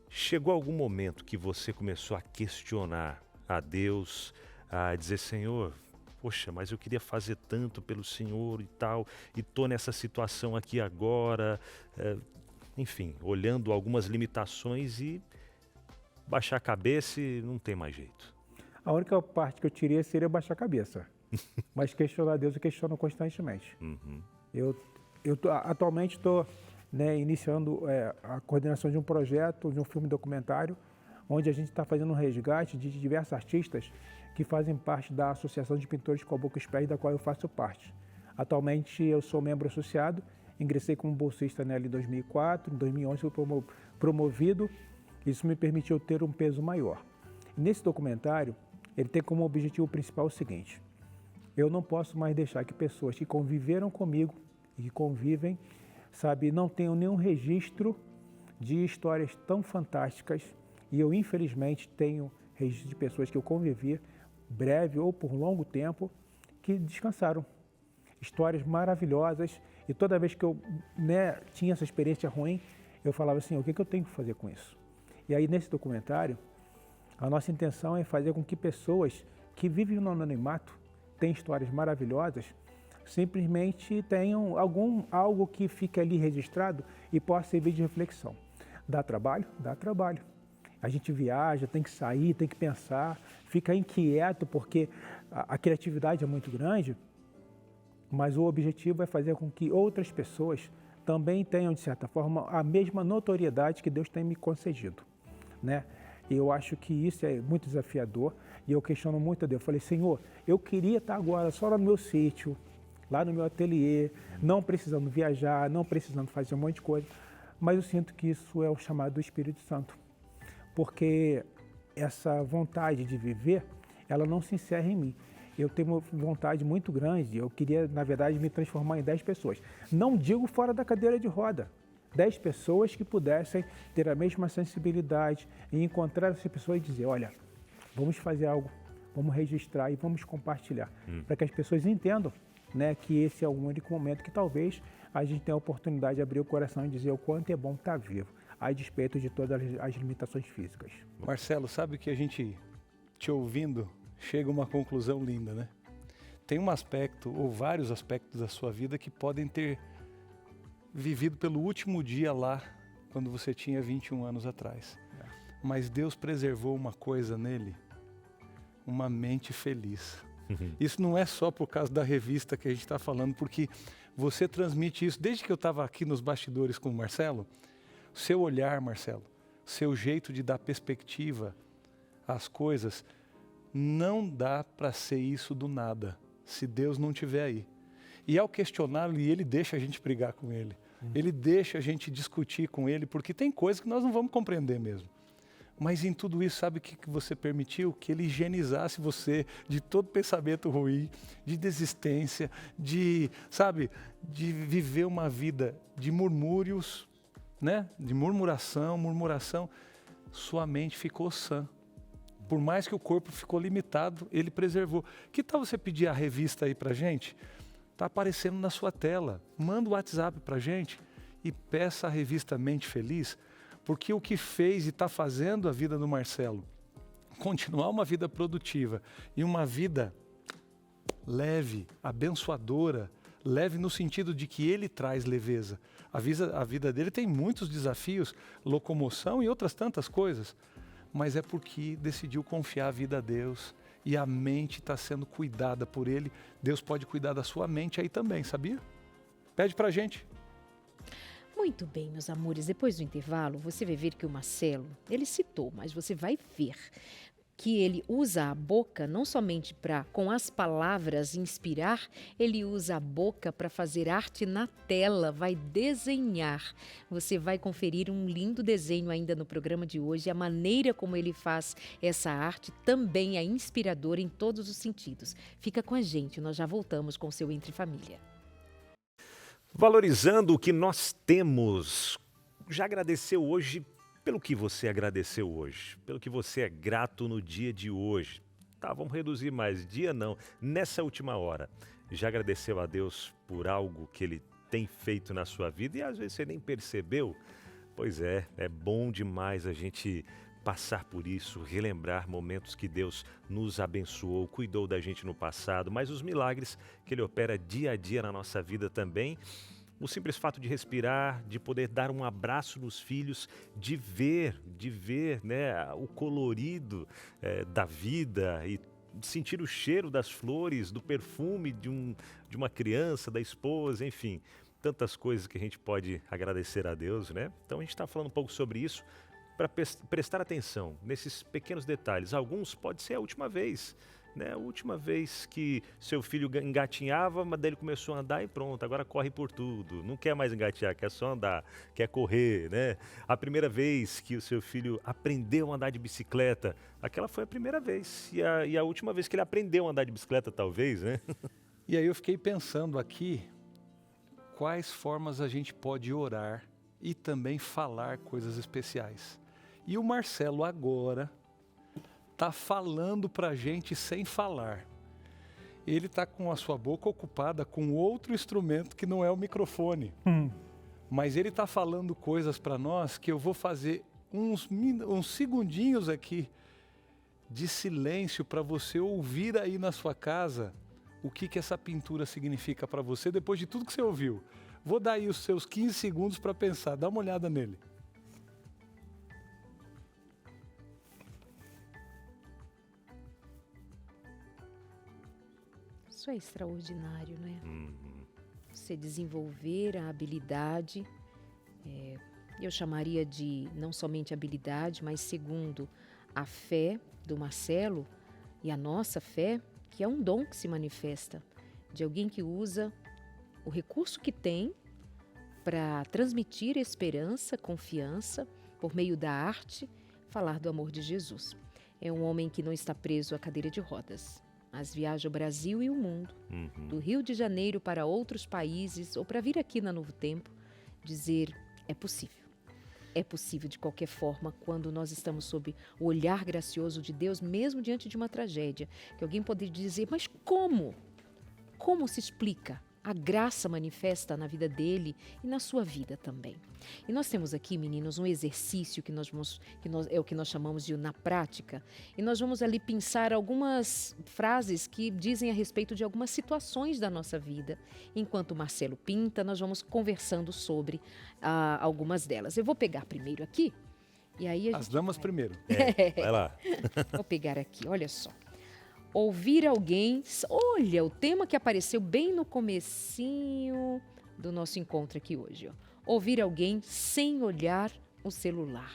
Chegou algum momento que você começou a questionar a Deus, a dizer, Senhor, poxa, mas eu queria fazer tanto pelo Senhor e tal, e estou nessa situação aqui agora, enfim, olhando algumas limitações e baixar a cabeça e não tem mais jeito. A única parte que eu tirei seria baixar a cabeça. Mas questionar Deus eu questiono constantemente. Eu atualmente estou, né, iniciando a coordenação de um projeto, de um filme documentário, onde a gente está fazendo um resgate de diversos artistas que fazem parte da Associação de Pintores com a Boca e os Pés, da qual eu faço parte. Atualmente eu sou membro associado, ingressei como bolsista nela em 2004, em 2011 fui promovido, isso me permitiu ter um peso maior. Nesse documentário, ele tem como objetivo principal o seguinte: eu não posso mais deixar que pessoas que conviveram comigo e que convivem, sabe, não tenham nenhum registro de histórias tão fantásticas, e eu infelizmente tenho registro de pessoas que eu convivi, breve ou por longo tempo, que descansaram. Histórias maravilhosas, e toda vez que eu, né, tinha essa experiência ruim, eu falava assim, o que eu tenho que fazer com isso? E aí nesse documentário, a nossa intenção é fazer com que pessoas que vivem no anonimato, têm histórias maravilhosas, simplesmente tenham algo que fique ali registrado e possa servir de reflexão. Dá trabalho? Dá trabalho. A gente viaja, tem que sair, tem que pensar, fica inquieto porque a criatividade é muito grande, mas o objetivo é fazer com que outras pessoas também tenham, de certa forma, a mesma notoriedade que Deus tem me concedido, né? E eu acho que isso é muito desafiador e eu questiono muito a Deus. Eu falei, Senhor, eu queria estar agora só no meu sítio, lá no meu ateliê, não precisando viajar, não precisando fazer um monte de coisa. Mas eu sinto que isso é o chamado do Espírito Santo, porque essa vontade de viver, ela não se encerra em mim. Eu tenho uma vontade muito grande, eu queria, na verdade, me transformar em 10 pessoas. Não digo fora da cadeira de roda. 10 pessoas que pudessem ter a mesma sensibilidade e encontrar essa pessoa e dizer, olha, vamos fazer algo, vamos registrar e vamos compartilhar, para que as pessoas entendam, né, que esse é o único momento que talvez a gente tenha a oportunidade de abrir o coração e dizer o quanto é bom estar vivo, a despeito de todas as limitações físicas. Marcelo, sabe que a gente, te ouvindo, chega a uma conclusão linda, né? Tem um aspecto, ou vários aspectos da sua vida que podem ter vivido pelo último dia lá, quando você tinha 21 anos atrás. Mas Deus preservou uma coisa nele, uma mente feliz. Isso não é só por causa da revista que a gente está falando, porque você transmite isso. Desde que eu estava aqui nos bastidores com o Marcelo, seu olhar, Marcelo, seu jeito de dar perspectiva às coisas, não dá para ser isso do nada, se Deus não estiver aí. E ao questioná-lo, ele deixa a gente brigar com ele. Ele deixa a gente discutir com ele, porque tem coisas que nós não vamos compreender mesmo. Mas em tudo isso, sabe o que você permitiu? Que ele higienizasse você de todo pensamento ruim, de desistência, de viver uma vida de murmúrios, né? De murmuração. Sua mente ficou sã. Por mais que o corpo ficou limitado, ele preservou. Que tal você pedir a revista aí pra gente? Está aparecendo na sua tela. Manda o WhatsApp pra gente e peça a revista Mente Feliz, porque o que fez e está fazendo a vida do Marcelo continuar uma vida produtiva e uma vida leve, abençoadora, leve no sentido de que ele traz leveza. A vida dele tem muitos desafios, locomoção e outras tantas coisas, mas é porque decidiu confiar a vida a Deus e a mente está sendo cuidada por ele. Deus pode cuidar da sua mente aí também, sabia? Pede pra gente. Muito bem, meus amores, depois do intervalo, você vai ver que o Marcelo, ele citou, mas você vai ver que ele usa a boca não somente para, com as palavras, inspirar, ele usa a boca para fazer arte na tela, vai desenhar. Você vai conferir um lindo desenho ainda no programa de hoje. A maneira como ele faz essa arte também é inspiradora em todos os sentidos. Fica com a gente, nós já voltamos com o seu Entre Família. Valorizando o que nós temos. Já agradeceu hoje pelo que você agradeceu hoje? Pelo que você é grato no dia de hoje? Tá, vamos reduzir mais. Dia não, nessa última hora. Já agradeceu a Deus por algo que Ele tem feito na sua vida e às vezes você nem percebeu? Pois é bom demais a gente passar por isso, relembrar momentos que Deus nos abençoou, cuidou da gente no passado, mas os milagres que Ele opera dia a dia na nossa vida também. O simples fato de respirar, de poder dar um abraço nos filhos, de ver, né, o colorido da vida e sentir o cheiro das flores, do perfume de uma criança, da esposa, enfim, tantas coisas que a gente pode agradecer a Deus, né? Então a gente está falando um pouco sobre isso para prestar atenção nesses pequenos detalhes. Alguns pode ser a última vez, né? A última vez que seu filho engatinhava, mas daí ele começou a andar e pronto, agora corre por tudo. Não quer mais engatinhar, quer só andar, quer correr, né? A primeira vez que o seu filho aprendeu a andar de bicicleta, aquela foi a primeira vez. E a última vez que ele aprendeu a andar de bicicleta, talvez, né? E aí eu fiquei pensando aqui, quais formas a gente pode orar e também falar coisas especiais. E o Marcelo agora está falando para a gente sem falar. Ele está com a sua boca ocupada com outro instrumento que não é o microfone. Mas ele está falando coisas para nós que eu vou fazer uns segundinhos aqui de silêncio para você ouvir aí na sua casa o que essa pintura significa para você depois de tudo que você ouviu. Vou dar aí os seus 15 segundos para pensar. Dá uma olhada nele. Isso é extraordinário, né? Você desenvolver a habilidade, eu chamaria de não somente habilidade, mas segundo, a fé do Marcelo e a nossa fé, que é um dom que se manifesta. de alguém que usa o recurso que tem para transmitir esperança, confiança, por meio da arte, falar do amor de Jesus. É um homem que não está preso à cadeira de rodas, mas viaja o Brasil e o mundo, do Rio de Janeiro para outros países ou para vir aqui na Novo Tempo, dizer: é possível. É possível de qualquer forma quando nós estamos sob o olhar gracioso de Deus, mesmo diante de uma tragédia. Que alguém poderia dizer: mas como? Como se explica? A graça manifesta na vida dele e na sua vida também. E nós temos aqui, meninos, um exercício é o que nós chamamos de na prática. E nós vamos ali pensar algumas frases que dizem a respeito de algumas situações da nossa vida. Enquanto o Marcelo pinta, nós vamos conversando sobre algumas delas. Eu vou pegar primeiro aqui. E aí As damas primeiro. Vai lá. Vou pegar aqui, olha só. Ouvir alguém, olha, o tema que apareceu bem no comecinho do nosso encontro aqui hoje. Ó. Ouvir alguém sem olhar o celular.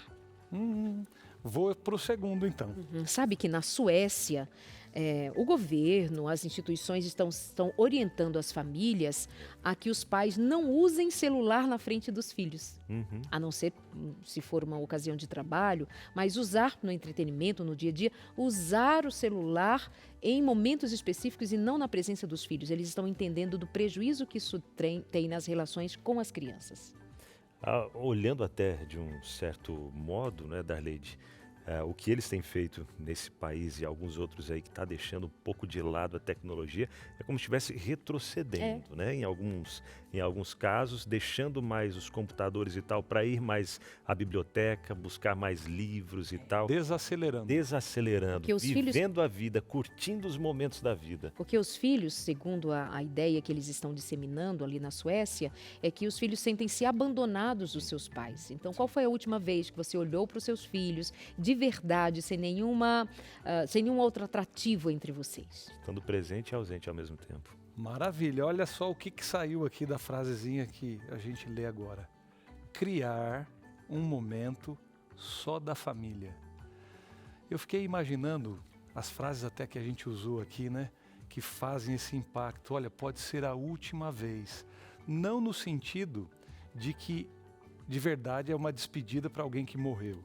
Vou para o segundo, então. Sabe que na Suécia, o governo, as instituições estão orientando as famílias a que os pais não usem celular na frente dos filhos. A não ser se for uma ocasião de trabalho, mas usar no entretenimento, no dia a dia, usar o celular em momentos específicos e não na presença dos filhos. Eles estão entendendo do prejuízo que isso tem nas relações com as crianças. Olhando até de um certo modo, né, Darleide, o que eles têm feito nesse país e alguns outros aí que está deixando um pouco de lado a tecnologia, é como se estivesse retrocedendo, né? Em alguns casos, deixando mais os computadores e tal para ir mais à biblioteca, buscar mais livros e tal. Desacelerando. Vivendo a vida, curtindo os momentos da vida. Porque os filhos, segundo a ideia que eles estão disseminando ali na Suécia, é que os filhos sentem-se abandonados dos seus pais. Então, qual foi a última vez que você olhou para os seus filhos de verdade, sem nenhum outro atrativo entre vocês? Estando presente e ausente ao mesmo tempo. Maravilha, olha só o que saiu aqui da frasezinha que a gente lê agora. Criar um momento só da família. Eu fiquei imaginando as frases até que a gente usou aqui, né? Que fazem esse impacto. Olha, pode ser a última vez. Não no sentido de que de verdade é uma despedida para alguém que morreu.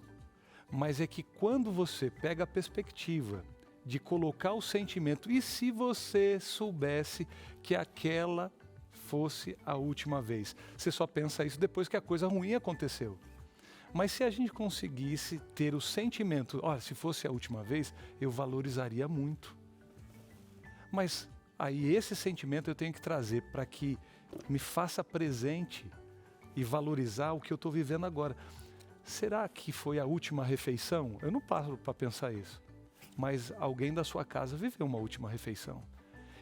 Mas é que quando você pega a perspectiva de colocar o sentimento, e se você soubesse que aquela fosse a última vez? Você só pensa isso depois que a coisa ruim aconteceu. Mas se a gente conseguisse ter o sentimento, olha, se fosse a última vez, eu valorizaria muito. Mas aí esse sentimento eu tenho que trazer para que me faça presente e valorizar o que eu estou vivendo agora. Será que foi a última refeição? Eu não paro para pensar isso. Mas alguém da sua casa viveu uma última refeição.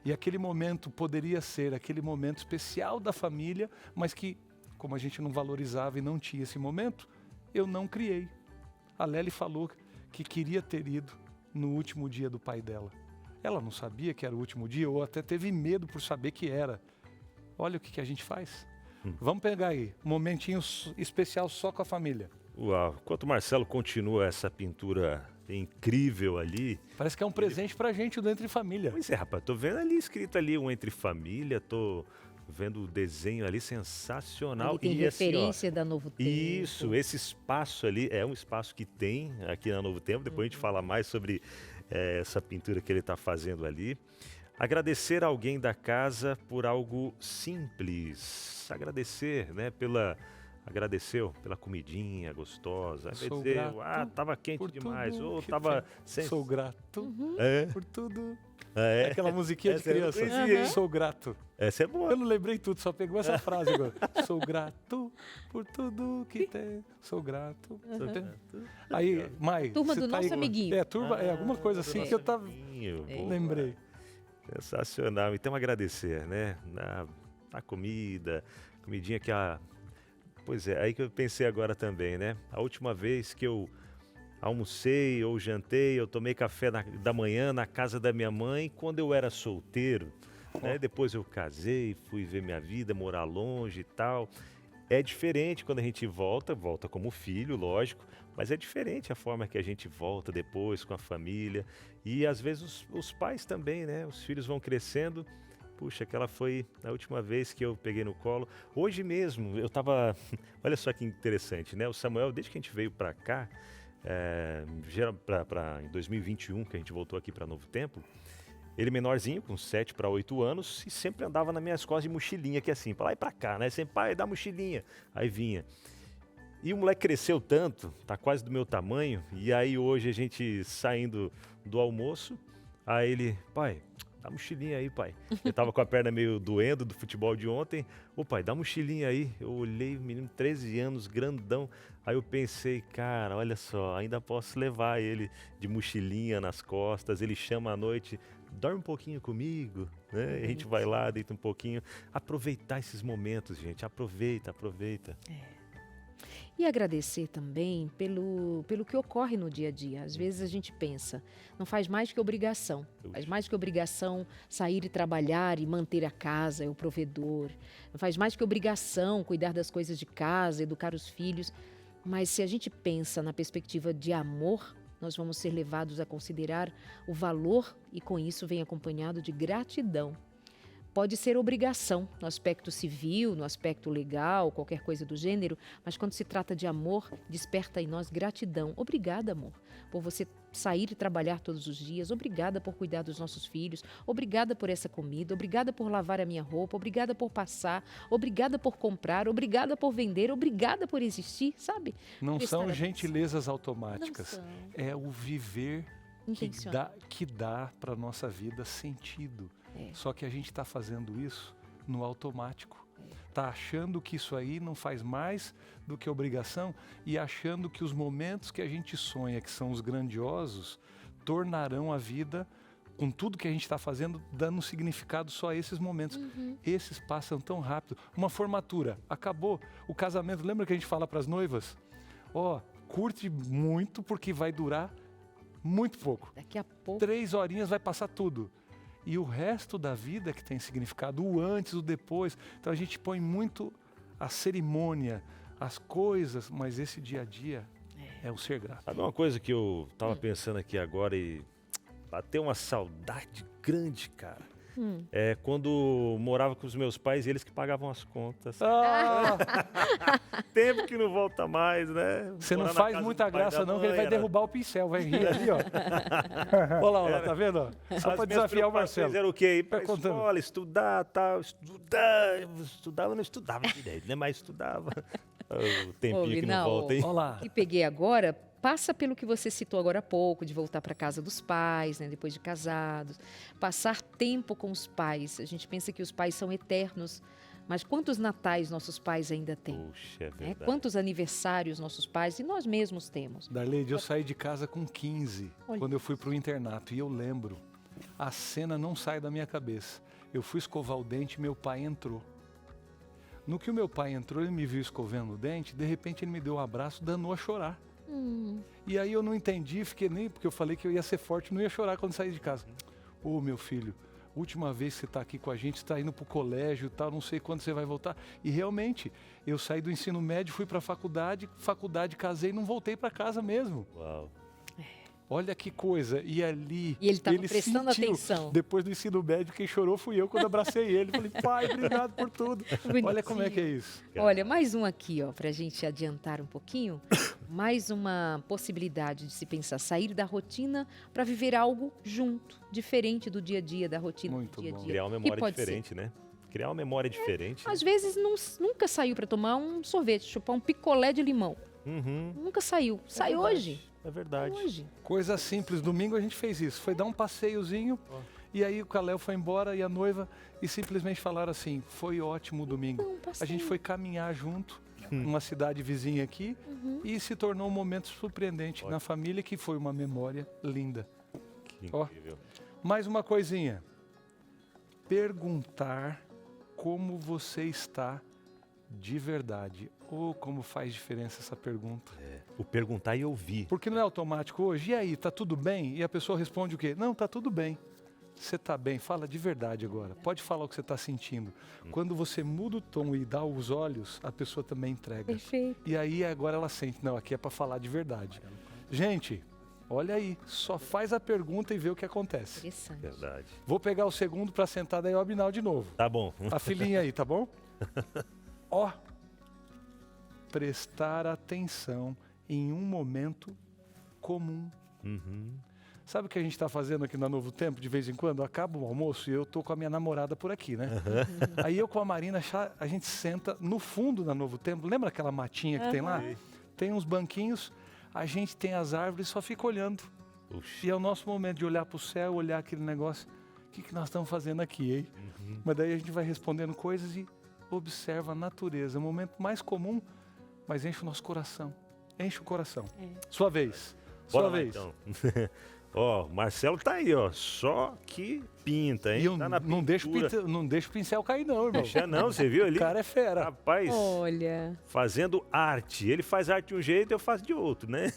E aquele momento poderia ser aquele momento especial da família, mas que, como a gente não valorizava e não tinha esse momento, eu não criei. A Lely falou que queria ter ido no último dia do pai dela. Ela não sabia que era o último dia, ou até teve medo por saber que era. Olha o que a gente faz. Vamos pegar aí, um momentinho especial só com a família. Uau, enquanto o Marcelo continua essa pintura incrível ali... Parece que é um presente pra gente do Entre Família. Pois é, rapaz, tô vendo ali, escrito ali, um Entre Família, tô vendo o desenho ali, sensacional. Ali tem referência da Novo Tempo. Isso, esse espaço ali é um espaço que tem aqui na Novo Tempo, depois a gente fala mais sobre essa pintura que ele está fazendo ali. Agradecer a alguém da casa por algo simples, agradecer, né, agradeceu pela comidinha gostosa. Sou dizer, grato tava quente demais, ou que tava Sou grato por tudo. É Aquela musiquinha de Essa eu não criança. conhecia, hein? Sou grato. Essa é boa. Eu não lembrei tudo, só pegou essa frase agora. Sou grato por tudo que tem. Sou grato. Aí, Mai, Turma você do tá nosso aí, amiguinho. Turma, alguma coisa assim que eu tava... Boa. Lembrei. Sensacional. Então agradecer, né? A comidinha que Pois é, aí que eu pensei agora também, né? A última vez que eu almocei ou jantei, eu tomei café da manhã na casa da minha mãe quando eu era solteiro, né? Depois eu casei, fui ver minha vida, morar longe e tal. É diferente quando a gente volta como filho, lógico, mas é diferente a forma que a gente volta depois com a família. E às vezes os pais também, né? Os filhos vão crescendo Puxa, aquela foi a última vez que eu peguei no colo. Hoje mesmo, eu tava... Olha só que interessante, né? O Samuel, desde que a gente veio para cá, em 2021, que a gente voltou aqui para Novo Tempo, ele menorzinho, com 7 para 8 anos, e sempre andava nas minhas costas de mochilinha, que é assim, para lá e para cá, né? Sempre, pai, dá mochilinha. Aí vinha. E o moleque cresceu tanto, tá quase do meu tamanho, e aí hoje a gente saindo do almoço, aí ele, pai, dá mochilinha aí, pai. Eu tava com a perna meio doendo do futebol de ontem. Ô pai, dá mochilinha aí. Eu olhei, o menino, 13 anos, grandão. Aí eu pensei, cara, olha só, ainda posso levar ele de mochilinha nas costas. Ele chama à noite, dorme um pouquinho comigo, né? A gente vai lá, deita um pouquinho. Aproveitar esses momentos, gente. Aproveita. E agradecer também pelo que ocorre no dia a dia. Às vezes a gente pensa, não faz mais que obrigação. Faz mais que obrigação sair e trabalhar e manter a casa, é o provedor. Não faz mais que obrigação cuidar das coisas de casa, educar os filhos. Mas se a gente pensa na perspectiva de amor, nós vamos ser levados a considerar o valor e com isso vem acompanhado de gratidão. Pode ser obrigação no aspecto civil, no aspecto legal, qualquer coisa do gênero, mas quando se trata de amor, desperta em nós gratidão. Obrigada, amor, por você sair e trabalhar todos os dias. Obrigada por cuidar dos nossos filhos. Obrigada por essa comida. Obrigada por lavar a minha roupa. Obrigada por passar. Obrigada por comprar. Obrigada por vender. Obrigada por existir, sabe? Não são gentilezas automáticas. Não são. É o viver Intencional. que dá para a nossa vida sentido. Só que a gente está fazendo isso no automático. Está achando que isso aí não faz mais do que obrigação e achando que os momentos que a gente sonha, que são os grandiosos, tornarão a vida, com tudo que a gente está fazendo, dando significado só a esses momentos. Esses passam tão rápido. Uma formatura, acabou. O casamento, lembra que a gente fala para as noivas? Curte muito porque vai durar muito pouco. Daqui a pouco. 3 horinhas vai passar tudo. E o resto da vida que tem significado, o antes, o depois. Então a gente põe muito a cerimônia, as coisas, mas esse dia a dia é o ser grato. Sabe uma coisa que eu tava pensando aqui agora e bateu uma saudade grande, cara? É quando morava com os meus pais e eles que pagavam as contas. Tempo que não volta mais, né? Você não Morar na faz casa muita do pai graça da não, que ele mãe, vai era- derrubar o pincel, vai rir ali, ó. Olha lá, tá vendo? Ó? Só As para minhas desafiar o preocupações Marcelo. Era o quê? Ir pra Vai contando. escola, estudar, tal, estudar. Eu estudava, não estudava direito, né? Mas estudava. O tempinho Ô, que não Vinal, volta, hein? Olha lá. Que peguei agora, passa pelo que você citou agora há pouco, de voltar para casa dos pais, né, depois de casados, passar tempo com os pais. A gente pensa que os pais são eternos, mas quantos natais nossos pais ainda têm? Puxa, é Né? verdade. Quantos aniversários nossos pais e nós mesmos temos? Darleide, eu saí de casa com 15, Olha. quando eu fui para o internato. E eu lembro, a cena não sai da minha cabeça. Eu fui escovar o dente e meu pai entrou. No que o meu pai entrou, ele me viu escovando o dente, de repente ele me deu um abraço, danou a chorar. E aí eu não entendi, fiquei nem, porque eu falei que eu ia ser forte, não ia chorar quando saí de casa. Ô, meu filho, última vez que você está aqui com a gente, está indo para o colégio e tal, não sei quando você vai voltar. E realmente, eu saí do ensino médio, fui para a faculdade, casei e não voltei para casa mesmo. Uau. Olha que coisa, e ali... E ele estava prestando sentiu. atenção. Depois do ensino médio, quem chorou fui eu quando abracei ele. Falei, pai, obrigado por tudo. Olha como é que é isso. Olha, mais um aqui, ó, para a gente adiantar um pouquinho. Mais uma possibilidade de se pensar, sair da rotina para viver algo junto, diferente do dia a dia, da rotina Muito do dia a bom. dia. Criar uma Que memória pode ser. diferente, né? Criar uma memória diferente. Às vezes nunca saiu para tomar um sorvete, chupar um picolé de limão. Uhum. Nunca saiu. Sai verdade, hoje. É verdade. Hoje. Coisa simples, domingo a gente fez isso. Foi dar um passeiozinho e aí o Caléu foi embora e a noiva e simplesmente falaram assim, foi ótimo o domingo. Não, A passeio. gente foi caminhar junto numa cidade vizinha aqui e se tornou um momento surpreendente na família que foi uma memória linda. Que Ó. incrível. Mais uma coisinha. Perguntar como você está de verdade. Ou como faz diferença essa pergunta. O perguntar e ouvir. Porque não é automático hoje. E aí, tá tudo bem? E a pessoa responde o quê? Não, tá tudo bem. Você tá bem, fala de verdade agora. Pode falar o que você está sentindo. Quando você muda o tom e dá os olhos, a pessoa também entrega. Perfeito. E aí agora ela sente, não, aqui é para falar de verdade. Gente, Olha aí, só faz a pergunta e vê o que acontece. Interessante. Verdade. Vou pegar o segundo para sentar daí o abinal de novo. Tá bom. A filhinha aí, tá bom? Ó, prestar atenção em um momento comum. Uhum. Sabe o que a gente está fazendo aqui na Novo Tempo, de vez em quando? Acaba o almoço e eu tô com a minha namorada por aqui, né? Aí eu com a Marina, a gente senta no fundo da Novo Tempo. Lembra aquela matinha que tem lá? Tem uns banquinhos, a gente tem as árvores e só fica olhando. Puxa. E é o nosso momento de olhar para o céu, olhar aquele negócio. O que nós estamos fazendo aqui, hein? Mas daí a gente vai respondendo coisas e observa a natureza. É o momento mais comum, mas enche o nosso coração. Enche o coração. Sua vez. Bora Sua lá, vez. então. Ó, Marcelo tá aí, ó. Só que pinta, hein? E eu Tá na não deixo pintura. não deixo o pincel cair não, irmão. Deixa não, você viu ali? O cara é fera. Rapaz, Olha. fazendo arte. Ele faz arte de um jeito, eu faço de outro, né?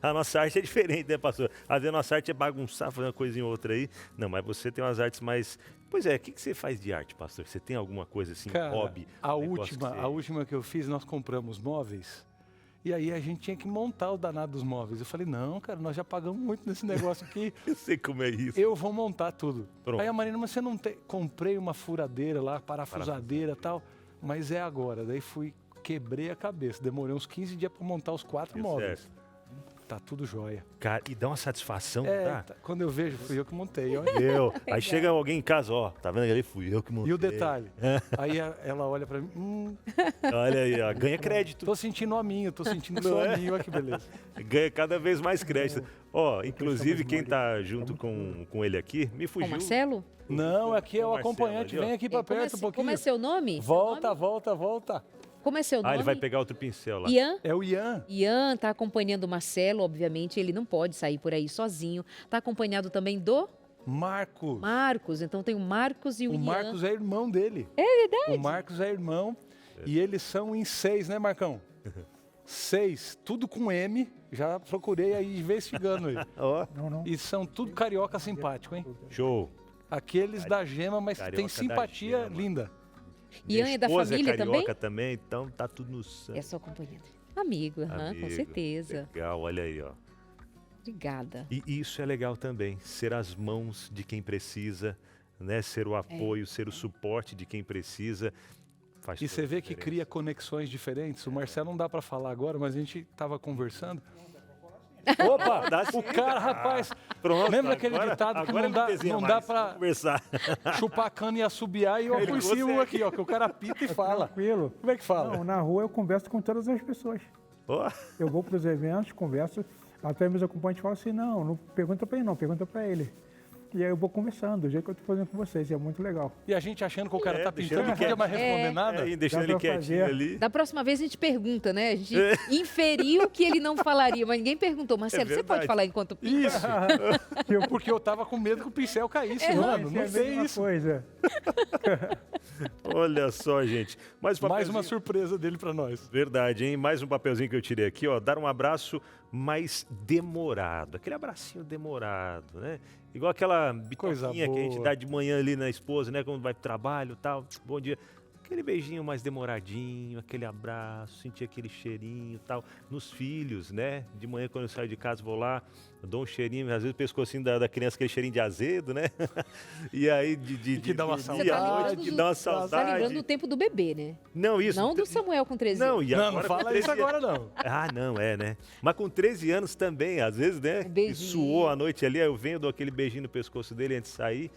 A nossa arte é diferente, né, pastor? Às vezes a nossa arte é bagunçar, fazer uma coisinha ou outra aí. Não, mas você tem umas artes mais... Pois é, o que você faz de arte, pastor? Você tem alguma coisa assim, Cara, hobby? a um negócio que última que eu fiz, nós compramos móveis. E aí a gente tinha que montar o danado dos móveis. Eu falei, não, cara, nós já pagamos muito nesse negócio aqui. Eu sei como é isso. Eu vou montar tudo. Pronto. Aí a Marina, mas você não tem... Comprei uma furadeira lá, parafusadeira e tal, mas é agora. Daí quebrei a cabeça. Demorei uns 15 dias para montar os 4 Deu móveis. certo. Tá tudo jóia. Cara, e dá uma satisfação, tá? Quando eu vejo, fui eu que montei. Ó. Eu. Aí chega alguém em casa, ó, tá vendo ali? Fui eu que montei. E o detalhe, aí ela olha pra mim, Olha aí, ó, ganha crédito. tô sentindo a minha, tô sentindo Não só é? a minha, olha que beleza. Ganha cada vez mais crédito. Ó, inclusive quem tá junto com ele aqui, me Com fugiu. o Marcelo? Não, aqui é o Marcelo acompanhante, ali, ó. vem aqui pra perto um Como pouquinho. é seu nome? Volta, volta, volta. Como é seu nome? Ah, ele vai pegar outro pincel lá. Ian? É o Ian. Ian está acompanhando o Marcelo, obviamente, ele não pode sair por aí sozinho. Está acompanhado também do Marcos. Marcos, então tem o Marcos e o O Ian. Marcos é irmão dele. É verdade? O Marcos é irmão e eles são em 6, né, Marcão? 6, tudo com M. Já procurei aí investigando ele. Ó, Não. E são tudo carioca simpático, hein? show. Aqueles da gema, mas Carioca tem da simpatia gema. linda. Ian Minha é da esposa família é carioca também, então tá tudo no sangue. É sua companheira. Amigo, aham, com Amigo. certeza. Legal, olha aí, ó. Obrigada. E isso é legal também, ser as mãos de quem precisa, né? Ser o apoio, ser o suporte de quem precisa. Faz E toda você a vê que diferença. cria conexões diferentes. O Marcelo não dá para falar agora, mas a gente estava conversando. Opa, Dá sim. o cara, rapaz, Pronto, lembra aquele agora- ditado que agora não dá, desenha não dá mais, para conversar. chupar cana e assobiar e eu Ele por cima consegue. aqui, ó, que o cara pita e fala. Tranquilo. Como é que fala? Não, na rua eu converso com todas as pessoas. Ó, Eu vou para os eventos, converso, até meus acompanhantes falam assim, não pergunta para ele não, pergunta para ele. E aí eu vou conversando, do jeito que eu estou fazendo com vocês, e é muito legal. E a gente achando que o cara tá deixando pintando, não ele podia mais quieto. responder nada. aí, deixando Dá ele pra quietinho fazer. ali. Da próxima vez a gente pergunta, né? A gente inferiu que ele não falaria, mas ninguém perguntou. Marcelo, você verdade. pode falar enquanto pinta? Isso, porque eu tava com medo que o pincel caísse, É, mano. Isso Não é a sei mesma isso. coisa. Olha só, gente. Mais Mais uma surpresa dele pra nós. Verdade, hein? Mais um papelzinho que eu tirei aqui, ó. Dar um abraço mais demorado. Aquele abracinho demorado, né? Igual aquela Coisa bitoquinha que a gente boa. dá de manhã ali na esposa, né? Quando vai pro trabalho e tal. Bom dia. Aquele beijinho mais demoradinho, aquele abraço, sentir aquele cheirinho e tal. Nos filhos, né? De manhã, quando eu saio de casa, vou lá, eu dou um cheirinho, às vezes o pescocinho da criança, aquele cheirinho de azedo, né? E aí, que dá uma dormir à saudade. noite, que dá uma Você tá lembrando saudade. do tempo do bebê, né? Não, isso. Não do Samuel com 13 Não, anos. e Não, agora não com fala 13 isso agora, não. Ah, não, é, né? Mas com 13 anos também, às vezes, né? Um beijinho. E suou a noite ali, aí eu venho, dou aquele beijinho no pescoço dele antes de sair.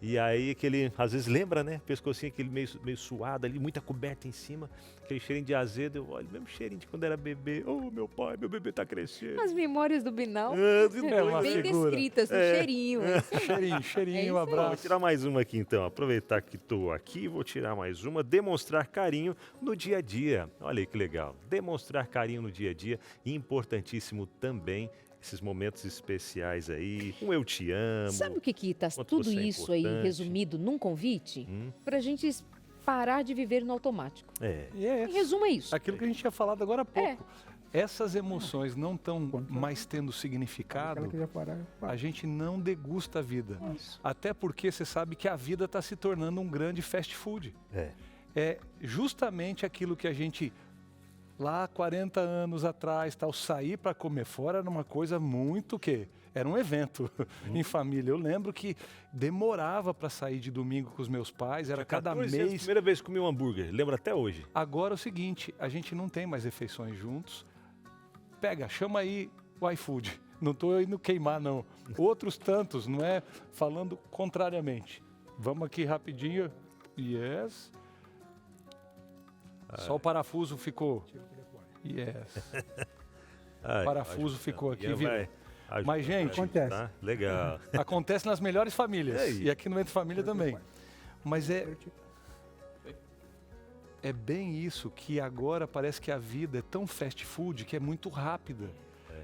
E aí aquele, às vezes lembra, né? Pescocinho aquele meio suado ali, muita coberta em cima. Aquele cheirinho de azedo, eu olho, mesmo cheirinho de quando era bebê. Oh, meu pai, meu bebê tá crescendo. As memórias do Binal, É uma bem figura. descritas, no cheirinho. É isso aí. Cheirinho, É cheirinho, isso um aí. Vou abraço. tirar mais uma aqui então. Aproveitar que estou aqui, vou tirar mais uma. Demonstrar carinho no dia a dia. Olha aí que legal. Demonstrar carinho no dia a dia. E importantíssimo também esses momentos especiais aí. Um eu te amo. Sabe o que está Quanto tudo você é isso aí importante. resumido num convite? Para a gente parar de viver no automático. É. E é Em resumo, é isso. aquilo que a gente tinha falado agora há pouco. Essas emoções não estão mais tendo significado, Aquela que já parar, a gente não degusta a vida. Até porque você sabe que a vida está se tornando um grande fast food. É. É justamente aquilo que a gente lá 40 anos atrás, tal, sair para comer fora era uma coisa muito que era um evento em família. Eu lembro que demorava para sair de domingo com os meus pais, era cada 14 anos, mês. primeira vez que comi um hambúrguer, lembra até hoje. Agora é o seguinte, a gente não tem mais refeições juntos. Chama aí o iFood. Não estou indo queimar, não. Outros tantos, não é falando contrariamente. Vamos aqui rapidinho. Yes. Só o parafuso ficou. Yes. O parafuso ficou aqui, viu? Mas, gente, Acontece. Tá? Legal. acontece nas melhores famílias. E aí? E aqui no Entre Família também. Mas é bem isso que agora parece que a vida é tão fast food que é muito rápida.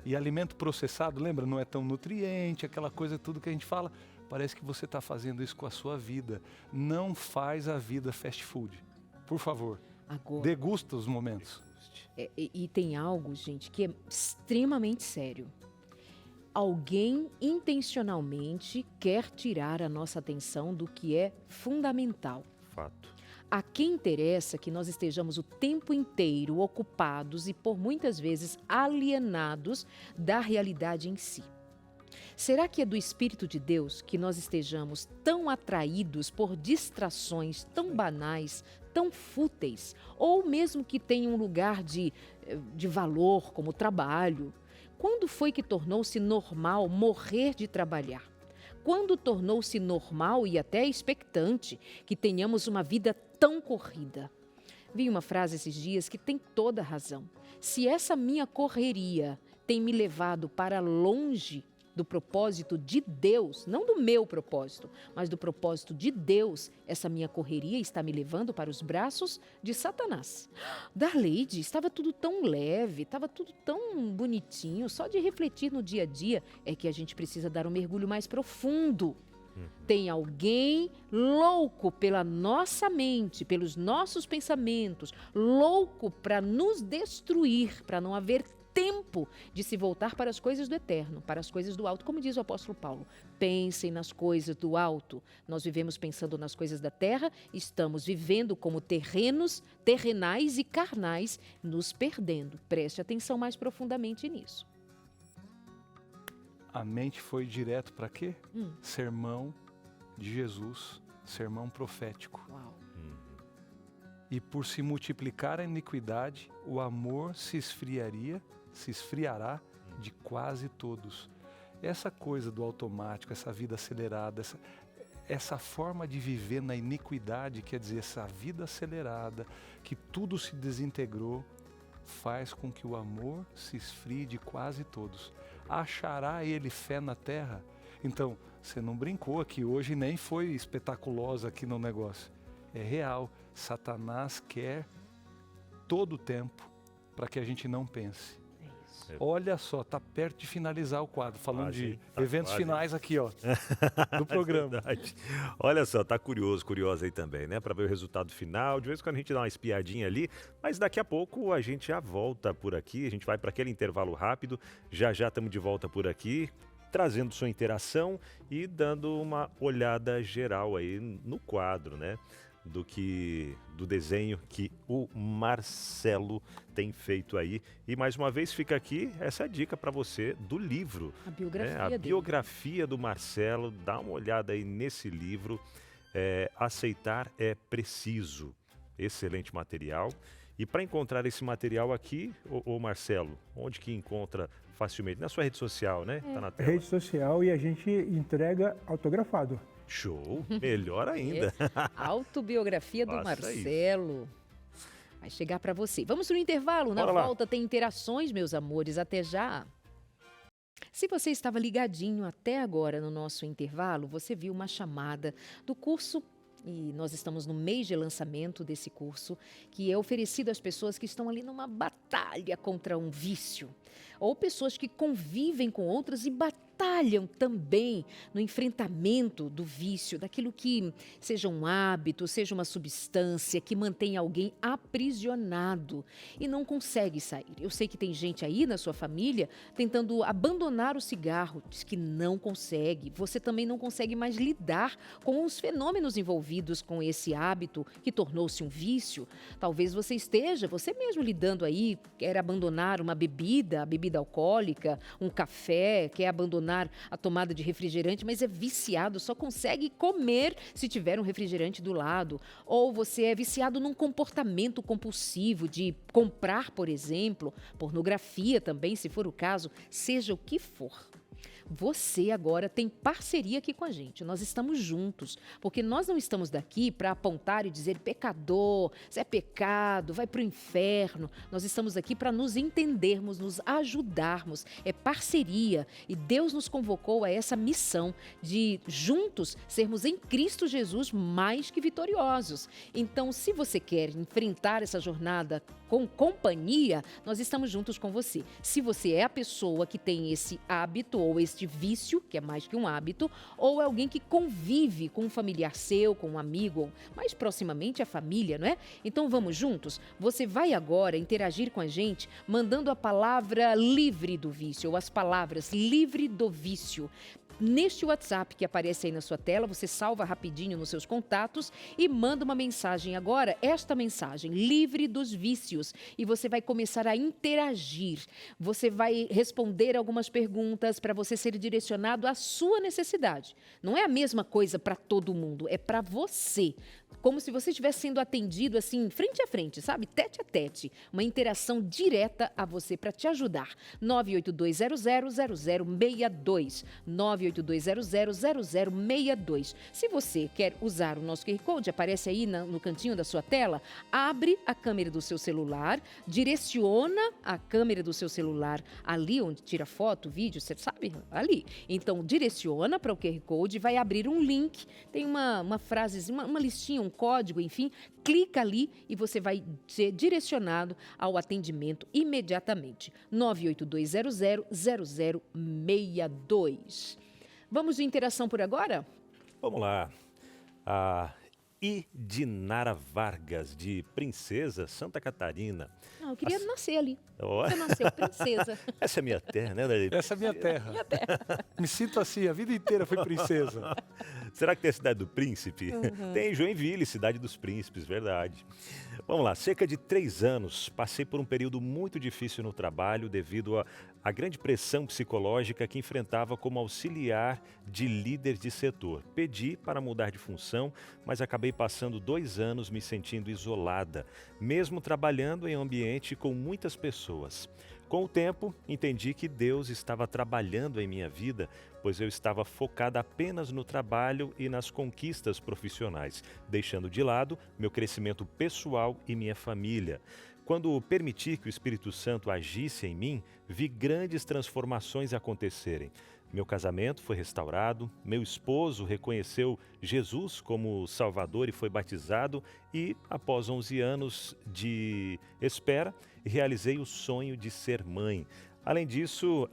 E alimento processado, lembra? Não é tão nutriente, aquela coisa tudo que a gente fala. Parece que você está fazendo isso com a sua vida. Não faz a vida fast food. Por favor, Agora, degusta os momentos. e tem algo, gente, que é extremamente sério. Alguém intencionalmente quer tirar a nossa atenção do que é fundamental. Fato. A quem interessa que nós estejamos o tempo inteiro ocupados e por muitas vezes alienados da realidade em si. Será que é do Espírito de Deus que nós estejamos tão atraídos por distrações tão banais, tão fúteis, ou mesmo que tenham um lugar de valor, como o trabalho? Quando foi que tornou-se normal morrer de trabalhar? Quando tornou-se normal e até expectante que tenhamos uma vida tão corrida? Vi uma frase esses dias que tem toda a razão. Se essa minha correria tem me levado para longe do propósito de Deus, não do meu propósito, mas do propósito de Deus, essa minha correria está me levando para os braços de Satanás. Darleide, estava tudo tão leve, estava tudo tão bonitinho, só de refletir no dia a dia é que a gente precisa dar um mergulho mais profundo. Tem alguém louco pela nossa mente, pelos nossos pensamentos, louco para nos destruir, para não haver tempo de se voltar para as coisas do eterno, para as coisas do alto, como diz o apóstolo Paulo. Pensem nas coisas do alto. Nós vivemos pensando nas coisas da terra, estamos vivendo como terrenais e carnais, nos perdendo. Preste atenção mais profundamente nisso. A mente foi direto para quê? Sermão de Jesus, sermão profético. Uau. E por se multiplicar a iniquidade, o amor se esfriará de quase todos. Essa coisa do automático, essa vida acelerada, essa forma de viver na iniquidade, quer dizer, essa vida acelerada, que tudo se desintegrou, faz com que o amor se esfrie de quase todos. Achará ele fé na terra? Então, você não brincou aqui hoje, nem foi espetaculosa aqui no negócio. É real. Satanás quer todo o tempo para que a gente não pense. É isso. Olha só, tá perto de finalizar o quadro, falando Quase, de tá eventos quase. finais aqui, ó, do programa. Verdade. Olha só, tá curiosa aí também, né? Para ver o resultado final. De vez em quando a gente dá uma espiadinha ali, mas daqui a pouco a gente já volta por aqui. A gente vai para aquele intervalo rápido. Já estamos de volta por aqui, trazendo sua interação e dando uma olhada geral aí no quadro, né? Do desenho que o Marcelo tem feito aí. E mais uma vez fica aqui essa dica para você do livro. A biografia A dele. biografia do Marcelo. Dá uma olhada aí nesse livro. Aceitar é preciso. Excelente material. E para encontrar esse material aqui, ô Marcelo, onde que encontra facilmente? Na sua rede social, né? Tá na tela. Rede social e a gente entrega autografado. Show! Melhor ainda. Autobiografia do Faça Marcelo. Vai chegar para você. Vamos no intervalo. Na Bora lá. volta tem interações, meus amores. Até já. Se você estava ligadinho até agora no nosso intervalo, você viu uma chamada do curso. E nós estamos no mês de lançamento desse curso, que é oferecido às pessoas que estão ali numa batalha contra um vício. Ou pessoas que convivem com outras e batalham batalham também no enfrentamento do vício, daquilo que seja um hábito, seja uma substância que mantém alguém aprisionado e não consegue sair. Eu sei que tem gente aí na sua família tentando abandonar o cigarro, diz que não consegue. Você também não consegue mais lidar com os fenômenos envolvidos com esse hábito que tornou-se um vício. Talvez você esteja, você mesmo lidando aí, quer abandonar uma bebida, a bebida alcoólica, um café, quer abandonar a tomada de refrigerante, mas é viciado, só consegue comer se tiver um refrigerante do lado. Ou você é viciado num comportamento compulsivo de comprar, por exemplo, pornografia também, se for o caso, seja o que for. Você agora tem parceria aqui com a gente. Nós estamos juntos, porque nós não estamos daqui para apontar e dizer pecador, isso é pecado, vai para o inferno. Nós estamos aqui para nos entendermos, nos ajudarmos. É parceria e Deus nos convocou a essa missão de juntos sermos em Cristo Jesus mais que vitoriosos. Então, se você quer enfrentar essa jornada com companhia, nós estamos juntos com você. Se você é a pessoa que tem esse hábito ou este vício, que é mais que um hábito, ou é alguém que convive com um familiar seu, com um amigo, ou mais proximamente a família, não é? Então vamos juntos? Você vai agora interagir com a gente mandando a palavra livre do vício, ou as palavras livre do vício. Neste WhatsApp que aparece aí na sua tela, você salva rapidinho nos seus contatos e manda uma mensagem agora, esta mensagem, livre dos vícios, e você vai começar a interagir. Você vai responder algumas perguntas para você ser direcionado à sua necessidade. Não é a mesma coisa para todo mundo, é para você. Como se você estivesse sendo atendido assim, frente a frente, sabe? Tete a tete. Uma interação direta a você para te ajudar. 982000062. 982000062. Se você quer usar o nosso QR Code, aparece aí no cantinho da sua tela, abre a câmera do seu celular, direciona a câmera do seu celular ali onde tira foto, vídeo, você sabe? Ali. Então, direciona para o QR Code, vai abrir um link, tem uma frasezinha, uma listinha, um código, enfim, clica ali e você vai ser direcionado ao atendimento imediatamente. 982000062. Vamos de interação por agora? Vamos lá. A Idinara Vargas, de Princesa, Santa Catarina. Não, eu queria nascer ali. Oh. Você nasceu princesa. Essa é minha terra, né, Lelê? Essa é minha terra. Me sinto assim, a vida inteira fui princesa. Será que tem a cidade do príncipe? Uhum. Tem Joinville, cidade dos príncipes, verdade. Vamos lá, cerca de 3 anos, passei por um período muito difícil no trabalho devido à grande pressão psicológica que enfrentava como auxiliar de líder de setor. Pedi para mudar de função, mas acabei passando 2 anos me sentindo isolada, mesmo trabalhando em um ambiente com muitas pessoas. Com o tempo, entendi que Deus estava trabalhando em minha vida, pois eu estava focada apenas no trabalho e nas conquistas profissionais, deixando de lado meu crescimento pessoal e minha família. Quando permiti que o Espírito Santo agisse em mim, vi grandes transformações acontecerem. Meu casamento foi restaurado, meu esposo reconheceu Jesus como Salvador e foi batizado e, após 11 anos de espera, realizei o sonho de ser mãe. Além disso,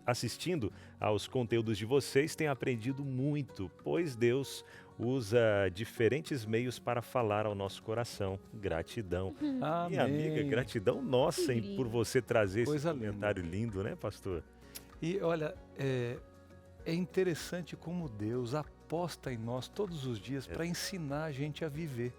assistindo aos conteúdos de vocês, tenho aprendido muito, pois Deus usa diferentes meios para falar ao nosso coração. Gratidão. Minha amiga, gratidão nossa por você trazer esse comentário lindo, né, pastor? E olha, é interessante como Deus aposta em nós todos os dias para ensinar a gente a viver.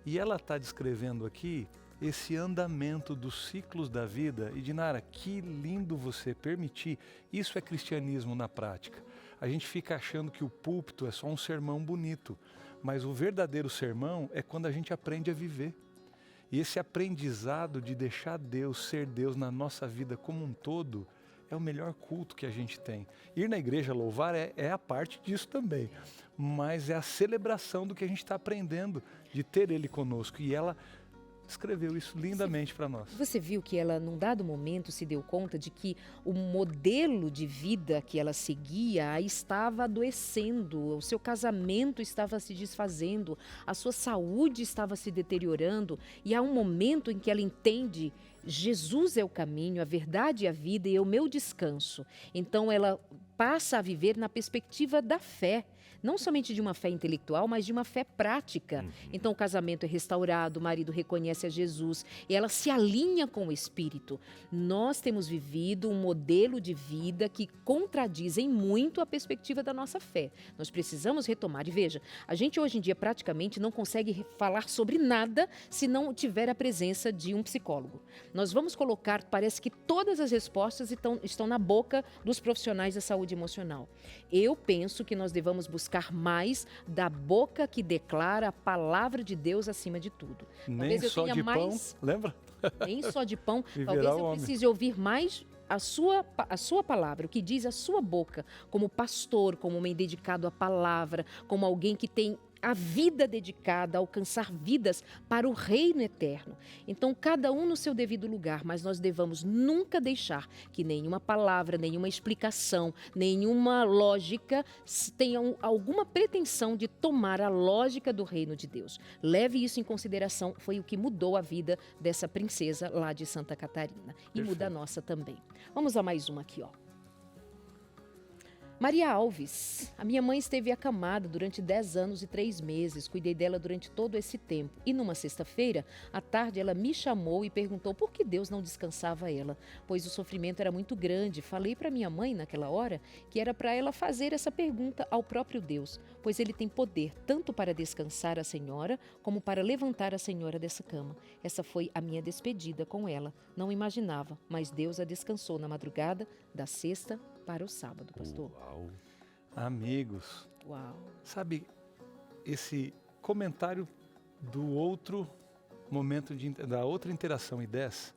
E ela está descrevendo aqui esse andamento dos ciclos da vida. E Dinara, que lindo você permitir. Isso é cristianismo na prática. A gente fica achando que o púlpito é só um sermão bonito, mas o verdadeiro sermão é quando a gente aprende a viver. E esse aprendizado de deixar Deus ser Deus na nossa vida como um todo é o melhor culto que a gente tem. Ir na igreja louvar é a parte disso também, mas é a celebração do que a gente está aprendendo, de ter Ele conosco. E ela escreveu isso lindamente para nós. Você viu que ela, num dado momento, se deu conta de que o modelo de vida que ela seguia a estava adoecendo, o seu casamento estava se desfazendo, a sua saúde estava se deteriorando, e há um momento em que ela entende: Jesus é o caminho, a verdade e a vida, e é o meu descanso. Então ela passa a viver na perspectiva da fé. Não somente de uma fé intelectual, mas de uma fé prática. Então o casamento é restaurado, o marido reconhece a Jesus e ela se alinha com o Espírito. Nós temos vivido um modelo de vida que contradiz em muito a perspectiva da nossa fé. Nós precisamos retomar. E veja, a gente hoje em dia praticamente não consegue falar sobre nada se não tiver a presença de um psicólogo. Nós vamos colocar, parece que todas as respostas estão na boca dos profissionais da saúde emocional. Eu penso que nós devamos buscar mais da boca que declara a palavra de Deus acima de tudo. Nem só de pão, lembra? Nem só de pão. Viverá Talvez o eu homem. precise ouvir mais a sua palavra, o que diz a sua boca, como pastor, como homem dedicado à palavra, como alguém que tem a vida dedicada a alcançar vidas para o reino eterno. Então, cada um no seu devido lugar, mas nós devamos nunca deixar que nenhuma palavra, nenhuma explicação, nenhuma lógica tenha alguma pretensão de tomar a lógica do reino de Deus. Leve isso em consideração, foi o que mudou a vida dessa princesa lá de Santa Catarina. E muda a nossa também. Vamos a mais uma aqui, ó. Maria Alves, a minha mãe esteve acamada durante 10 anos e 3 meses, cuidei dela durante todo esse tempo. E numa sexta-feira, à tarde, ela me chamou e perguntou por que Deus não descansava ela, pois o sofrimento era muito grande. Falei para minha mãe, naquela hora, que era para ela fazer essa pergunta ao próprio Deus, pois ele tem poder tanto para descansar a senhora, como para levantar a senhora dessa cama. Essa foi a minha despedida com ela. Não imaginava, mas Deus a descansou na madrugada da sexta para o sábado, pastor. Uau. Amigos, Uau. sabe, esse comentário do outro momento, da outra interação e dessa,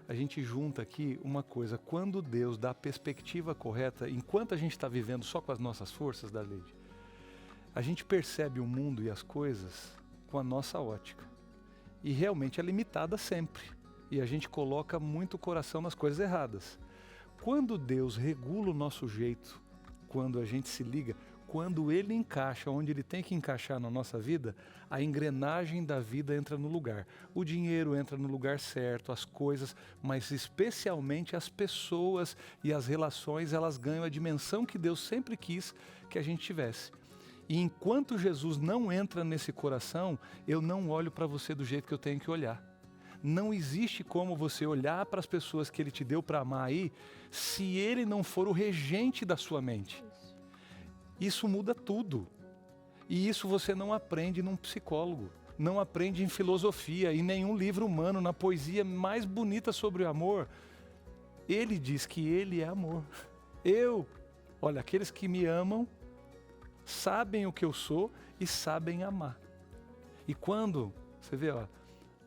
a gente junta aqui uma coisa: quando Deus dá a perspectiva correta, enquanto a gente está vivendo só com as nossas forças, Darleide, a gente percebe o mundo e as coisas com a nossa ótica. E realmente é limitada sempre. E a gente coloca muito o coração nas coisas erradas. Quando Deus regula o nosso jeito, quando a gente se liga, quando Ele encaixa onde Ele tem que encaixar na nossa vida, a engrenagem da vida entra no lugar. O dinheiro entra no lugar certo, as coisas, mas especialmente as pessoas e as relações, elas ganham a dimensão que Deus sempre quis que a gente tivesse. E enquanto Jesus não entra nesse coração, eu não olho para você do jeito que eu tenho que olhar. Não existe como você olhar para as pessoas que Ele te deu para amar aí, se Ele não for o regente da sua mente. Isso muda tudo. E isso você não aprende num psicólogo, não aprende em filosofia, em nenhum livro humano, na poesia mais bonita sobre o amor. Ele diz que Ele é amor. Olha, aqueles que me amam sabem o que eu sou e sabem amar. E quando, você vê, ó,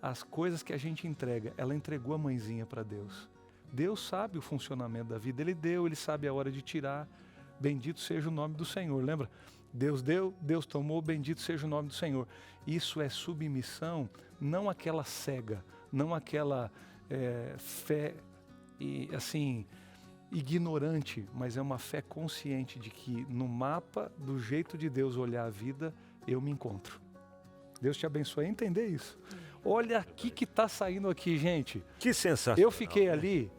as coisas que a gente entrega, ela entregou a mãezinha para Deus. Deus sabe o funcionamento da vida, Ele deu, Ele sabe a hora de tirar. Bendito seja o nome do Senhor, lembra? Deus deu, Deus tomou, bendito seja o nome do Senhor. Isso é submissão, não aquela cega, não aquela fé assim, ignorante, mas é uma fé consciente de que no mapa do jeito de Deus olhar a vida, eu me encontro. Deus te abençoe a entender isso. Olha aqui que está saindo aqui, gente. Que sensacional. Eu fiquei ali,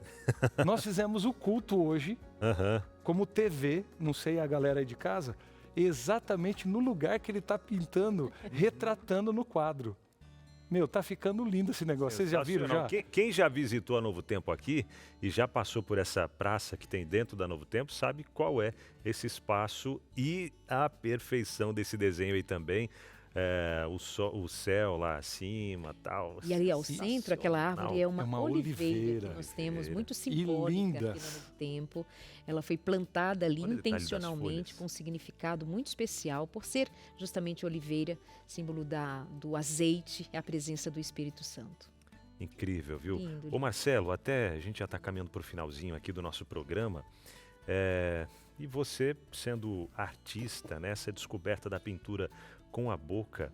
nós fizemos o culto hoje, como TV, não sei a galera aí de casa, exatamente no lugar que ele está pintando, retratando no quadro. Meu, tá ficando lindo esse negócio. Vocês já viram já? Quem já visitou a Novo Tempo aqui e já passou por essa praça que tem dentro da Novo Tempo, sabe qual é esse espaço e a perfeição desse desenho aí também. O céu lá acima, tal. E ali ao centro, aquela árvore é uma oliveira que nós temos, muito simbólica aqui no Novo Tempo. Ela foi plantada ali intencionalmente, com um significado muito especial, por ser justamente oliveira, símbolo do azeite e a presença do Espírito Santo. Incrível, viu? Lindo, Ô Marcelo, até a gente já está caminhando para o finalzinho aqui do nosso programa. E você, sendo artista, né, essa descoberta da pintura com a boca,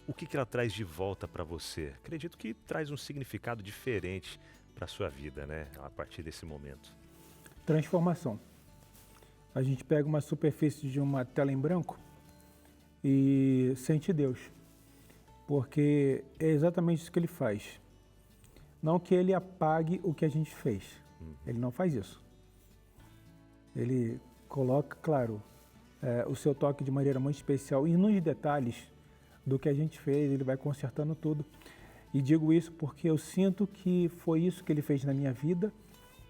o que ela traz de volta para você? Acredito que traz um significado diferente para a sua vida, né? A partir desse momento. Transformação. A gente pega uma superfície de uma tela em branco e sente Deus. Porque é exatamente isso que ele faz. Não que ele apague o que a gente fez. Ele não faz isso. Ele coloca, claro, o seu toque de maneira muito especial e nos detalhes do que a gente fez, ele vai consertando tudo. E digo isso porque eu sinto que foi isso que ele fez na minha vida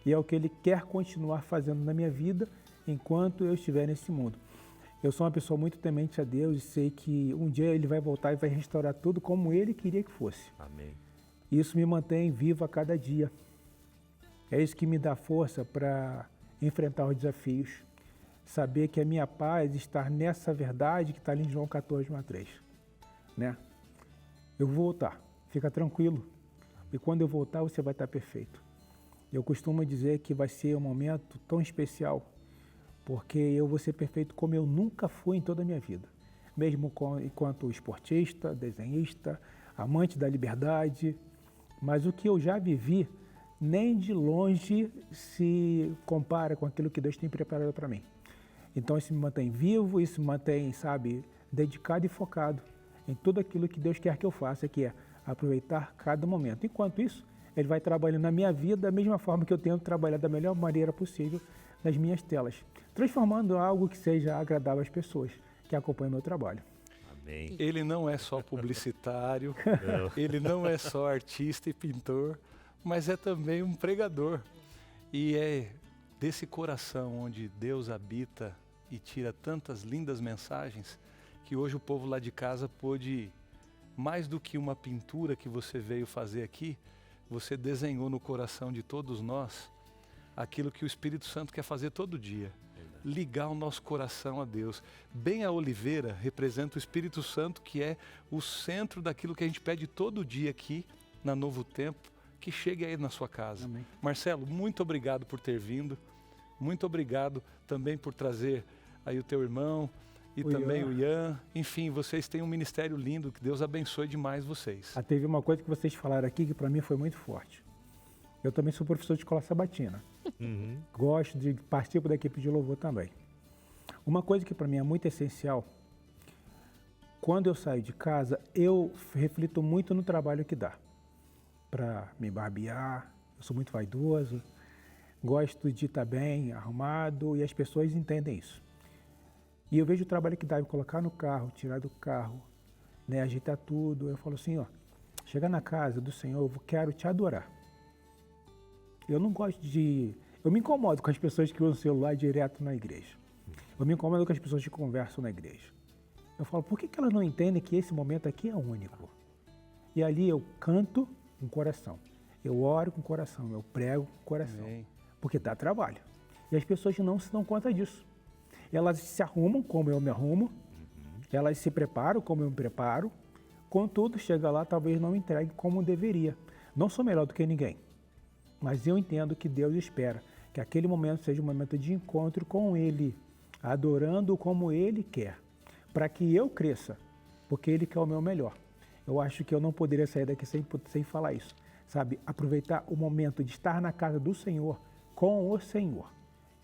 e é o que ele quer continuar fazendo na minha vida enquanto eu estiver nesse mundo. Eu sou uma pessoa muito temente a Deus e sei que um dia ele vai voltar e vai restaurar tudo como ele queria que fosse. Amém. Isso me mantém vivo a cada dia. É isso que me dá força para enfrentar os desafios. Saber que a minha paz está nessa verdade que está ali em João 14:3. Né? Eu vou voltar, fica tranquilo. E quando eu voltar, você vai estar perfeito. Eu costumo dizer que vai ser um momento tão especial, porque eu vou ser perfeito como eu nunca fui em toda a minha vida. Mesmo enquanto esportista, desenhista, amante da liberdade. Mas o que eu já vivi, nem de longe se compara com aquilo que Deus tem preparado para mim. Então isso me mantém vivo, isso me mantém, sabe, dedicado e focado em tudo aquilo que Deus quer que eu faça, que é aproveitar cada momento. Enquanto isso, Ele vai trabalhando na minha vida da mesma forma que eu tento trabalhar da melhor maneira possível nas minhas telas, transformando algo que seja agradável às pessoas que acompanham o meu trabalho. Amém. Ele não é só publicitário, ele não é só artista e pintor, mas é também um pregador. E é desse coração onde Deus habita e tira tantas lindas mensagens que hoje o povo lá de casa pôde, mais do que uma pintura que você veio fazer aqui, você desenhou no coração de todos nós aquilo que o Espírito Santo quer fazer todo dia. Ligar o nosso coração a Deus. Bem a oliveira representa o Espírito Santo, que é o centro daquilo que a gente pede todo dia aqui na Novo Tempo, que chegue aí na sua casa. Amém. Marcelo, muito obrigado por ter vindo. Muito obrigado também por trazer aí o teu irmão e também o Ian. Enfim, vocês têm um ministério lindo, que Deus abençoe demais vocês. Teve uma coisa que vocês falaram aqui que para mim foi muito forte. Eu também sou professor de escola sabatina. Gosto de participo da equipe de louvor também. Uma coisa que para mim é muito essencial, quando eu saio de casa, eu reflito muito no trabalho que dá. Para me barbear, eu sou muito vaidoso, gosto de estar bem, arrumado, e as pessoas entendem isso. E eu vejo o trabalho que dá em colocar no carro, tirar do carro, né, ajeitar tudo. Eu falo assim, ó, chegar na casa do Senhor, eu quero te adorar. Eu não gosto de... Eu me incomodo com as pessoas que usam o celular direto na igreja. Eu me incomodo com as pessoas que conversam na igreja. Eu falo, por que elas não entendem que esse momento aqui é único? E ali eu canto com o coração. Eu oro com o coração, eu prego com o coração. Amém. Porque dá trabalho. E as pessoas não se dão conta disso. Elas se arrumam como eu me arrumo, elas se preparam como eu me preparo, contudo, chega lá, talvez não entregue como deveria. Não sou melhor do que ninguém. Mas eu entendo que Deus espera que aquele momento seja um momento de encontro com Ele, adorando como Ele quer, para que eu cresça, porque Ele quer o meu melhor. Eu acho que eu não poderia sair daqui sem falar isso, sabe? Aproveitar o momento de estar na casa do Senhor, com o Senhor,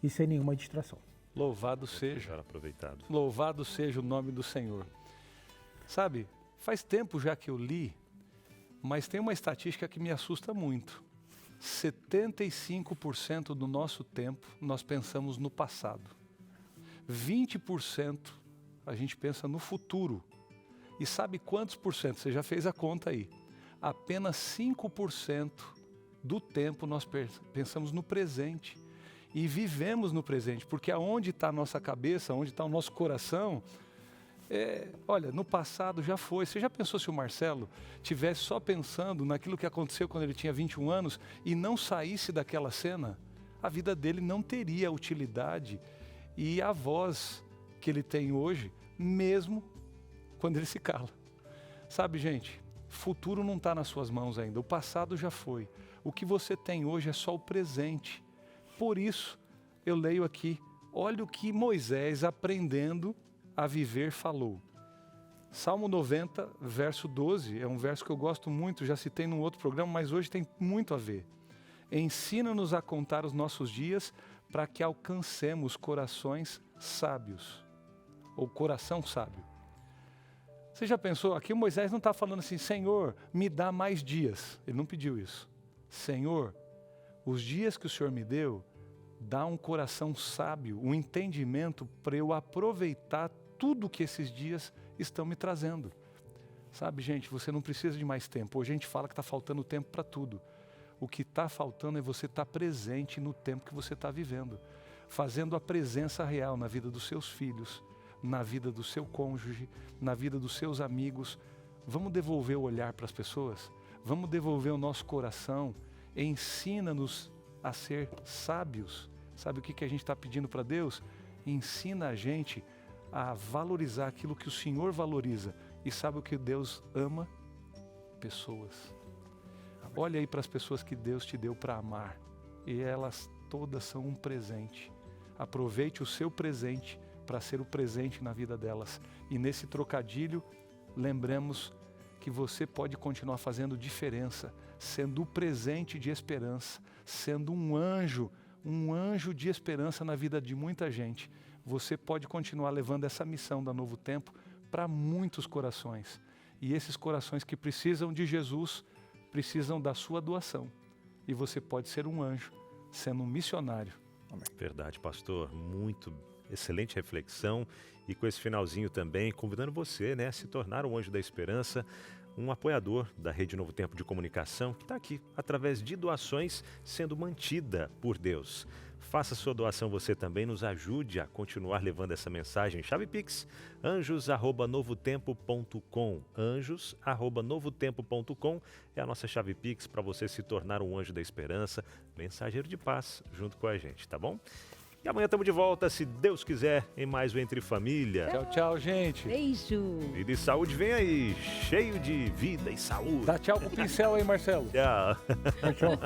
e sem nenhuma distração. Louvado seja. Aproveitado. Louvado seja o nome do Senhor. Sabe, faz tempo já que eu li, mas tem uma estatística que me assusta muito. 75% do nosso tempo nós pensamos no passado. 20% a gente pensa no futuro. E sabe quantos por cento? Você já fez a conta aí. Apenas 5% do tempo nós pensamos no presente. E vivemos no presente, porque aonde está a nossa cabeça, onde está o nosso coração, olha, no passado já foi. Você já pensou se o Marcelo tivesse só pensando naquilo que aconteceu quando ele tinha 21 anos e não saísse daquela cena? A vida dele não teria utilidade e a voz que ele tem hoje, mesmo quando ele se cala. Sabe, gente, futuro não está nas suas mãos ainda, o passado já foi. O que você tem hoje é só o presente. Por isso, eu leio aqui, olha o que Moisés, aprendendo a viver, falou. Salmo 90, verso 12, é um verso que eu gosto muito, já citei num outro programa, mas hoje tem muito a ver. Ensina-nos a contar os nossos dias para que alcancemos corações sábios, ou coração sábio. Você já pensou, aqui o Moisés não está falando assim, Senhor, me dá mais dias. Ele não pediu isso. Senhor, os dias que o Senhor me deu, dá um coração sábio, um entendimento para eu aproveitar tudo que esses dias estão me trazendo. Sabe, gente, você não precisa de mais tempo. Hoje a gente fala que está faltando tempo para tudo. O que está faltando é você estar presente no tempo que você está vivendo, fazendo a presença real na vida dos seus filhos, na vida do seu cônjuge, na vida dos seus amigos. Vamos devolver o olhar para as pessoas? Vamos devolver o nosso coração? Ensina-nos a ser sábios. Sabe o que a gente está pedindo para Deus? Ensina a gente a valorizar aquilo que o Senhor valoriza. E sabe o que Deus ama? Pessoas. Olha aí para as pessoas que Deus te deu para amar. E elas todas são um presente. Aproveite o seu presente para ser o presente na vida delas. E nesse trocadilho, lembremos que você pode continuar fazendo diferença, sendo o presente de esperança, sendo um anjo de esperança na vida de muita gente. Você pode continuar levando essa missão da Novo Tempo para muitos corações. E esses corações que precisam de Jesus, precisam da sua doação. E você pode ser um anjo, sendo um missionário. Verdade, pastor. Muito excelente reflexão. E com esse finalzinho também, convidando você, né, a se tornar um anjo da esperança, um apoiador da Rede Novo Tempo de Comunicação, que está aqui, através de doações, sendo mantida por Deus. Faça sua doação você também, nos ajude a continuar levando essa mensagem. Chave Pix, anjos@novotempo.com. Anjos@novotempo.com é a nossa chave Pix para você se tornar um anjo da esperança, mensageiro de paz, junto com a gente, tá bom? E amanhã estamos de volta, se Deus quiser, em mais um Entre Família. Tchau, tchau, gente. Beijo. Vida e saúde vem aí, cheio de vida e saúde. Dá tchau pro pincel aí, Marcelo. Tchau. Tchau.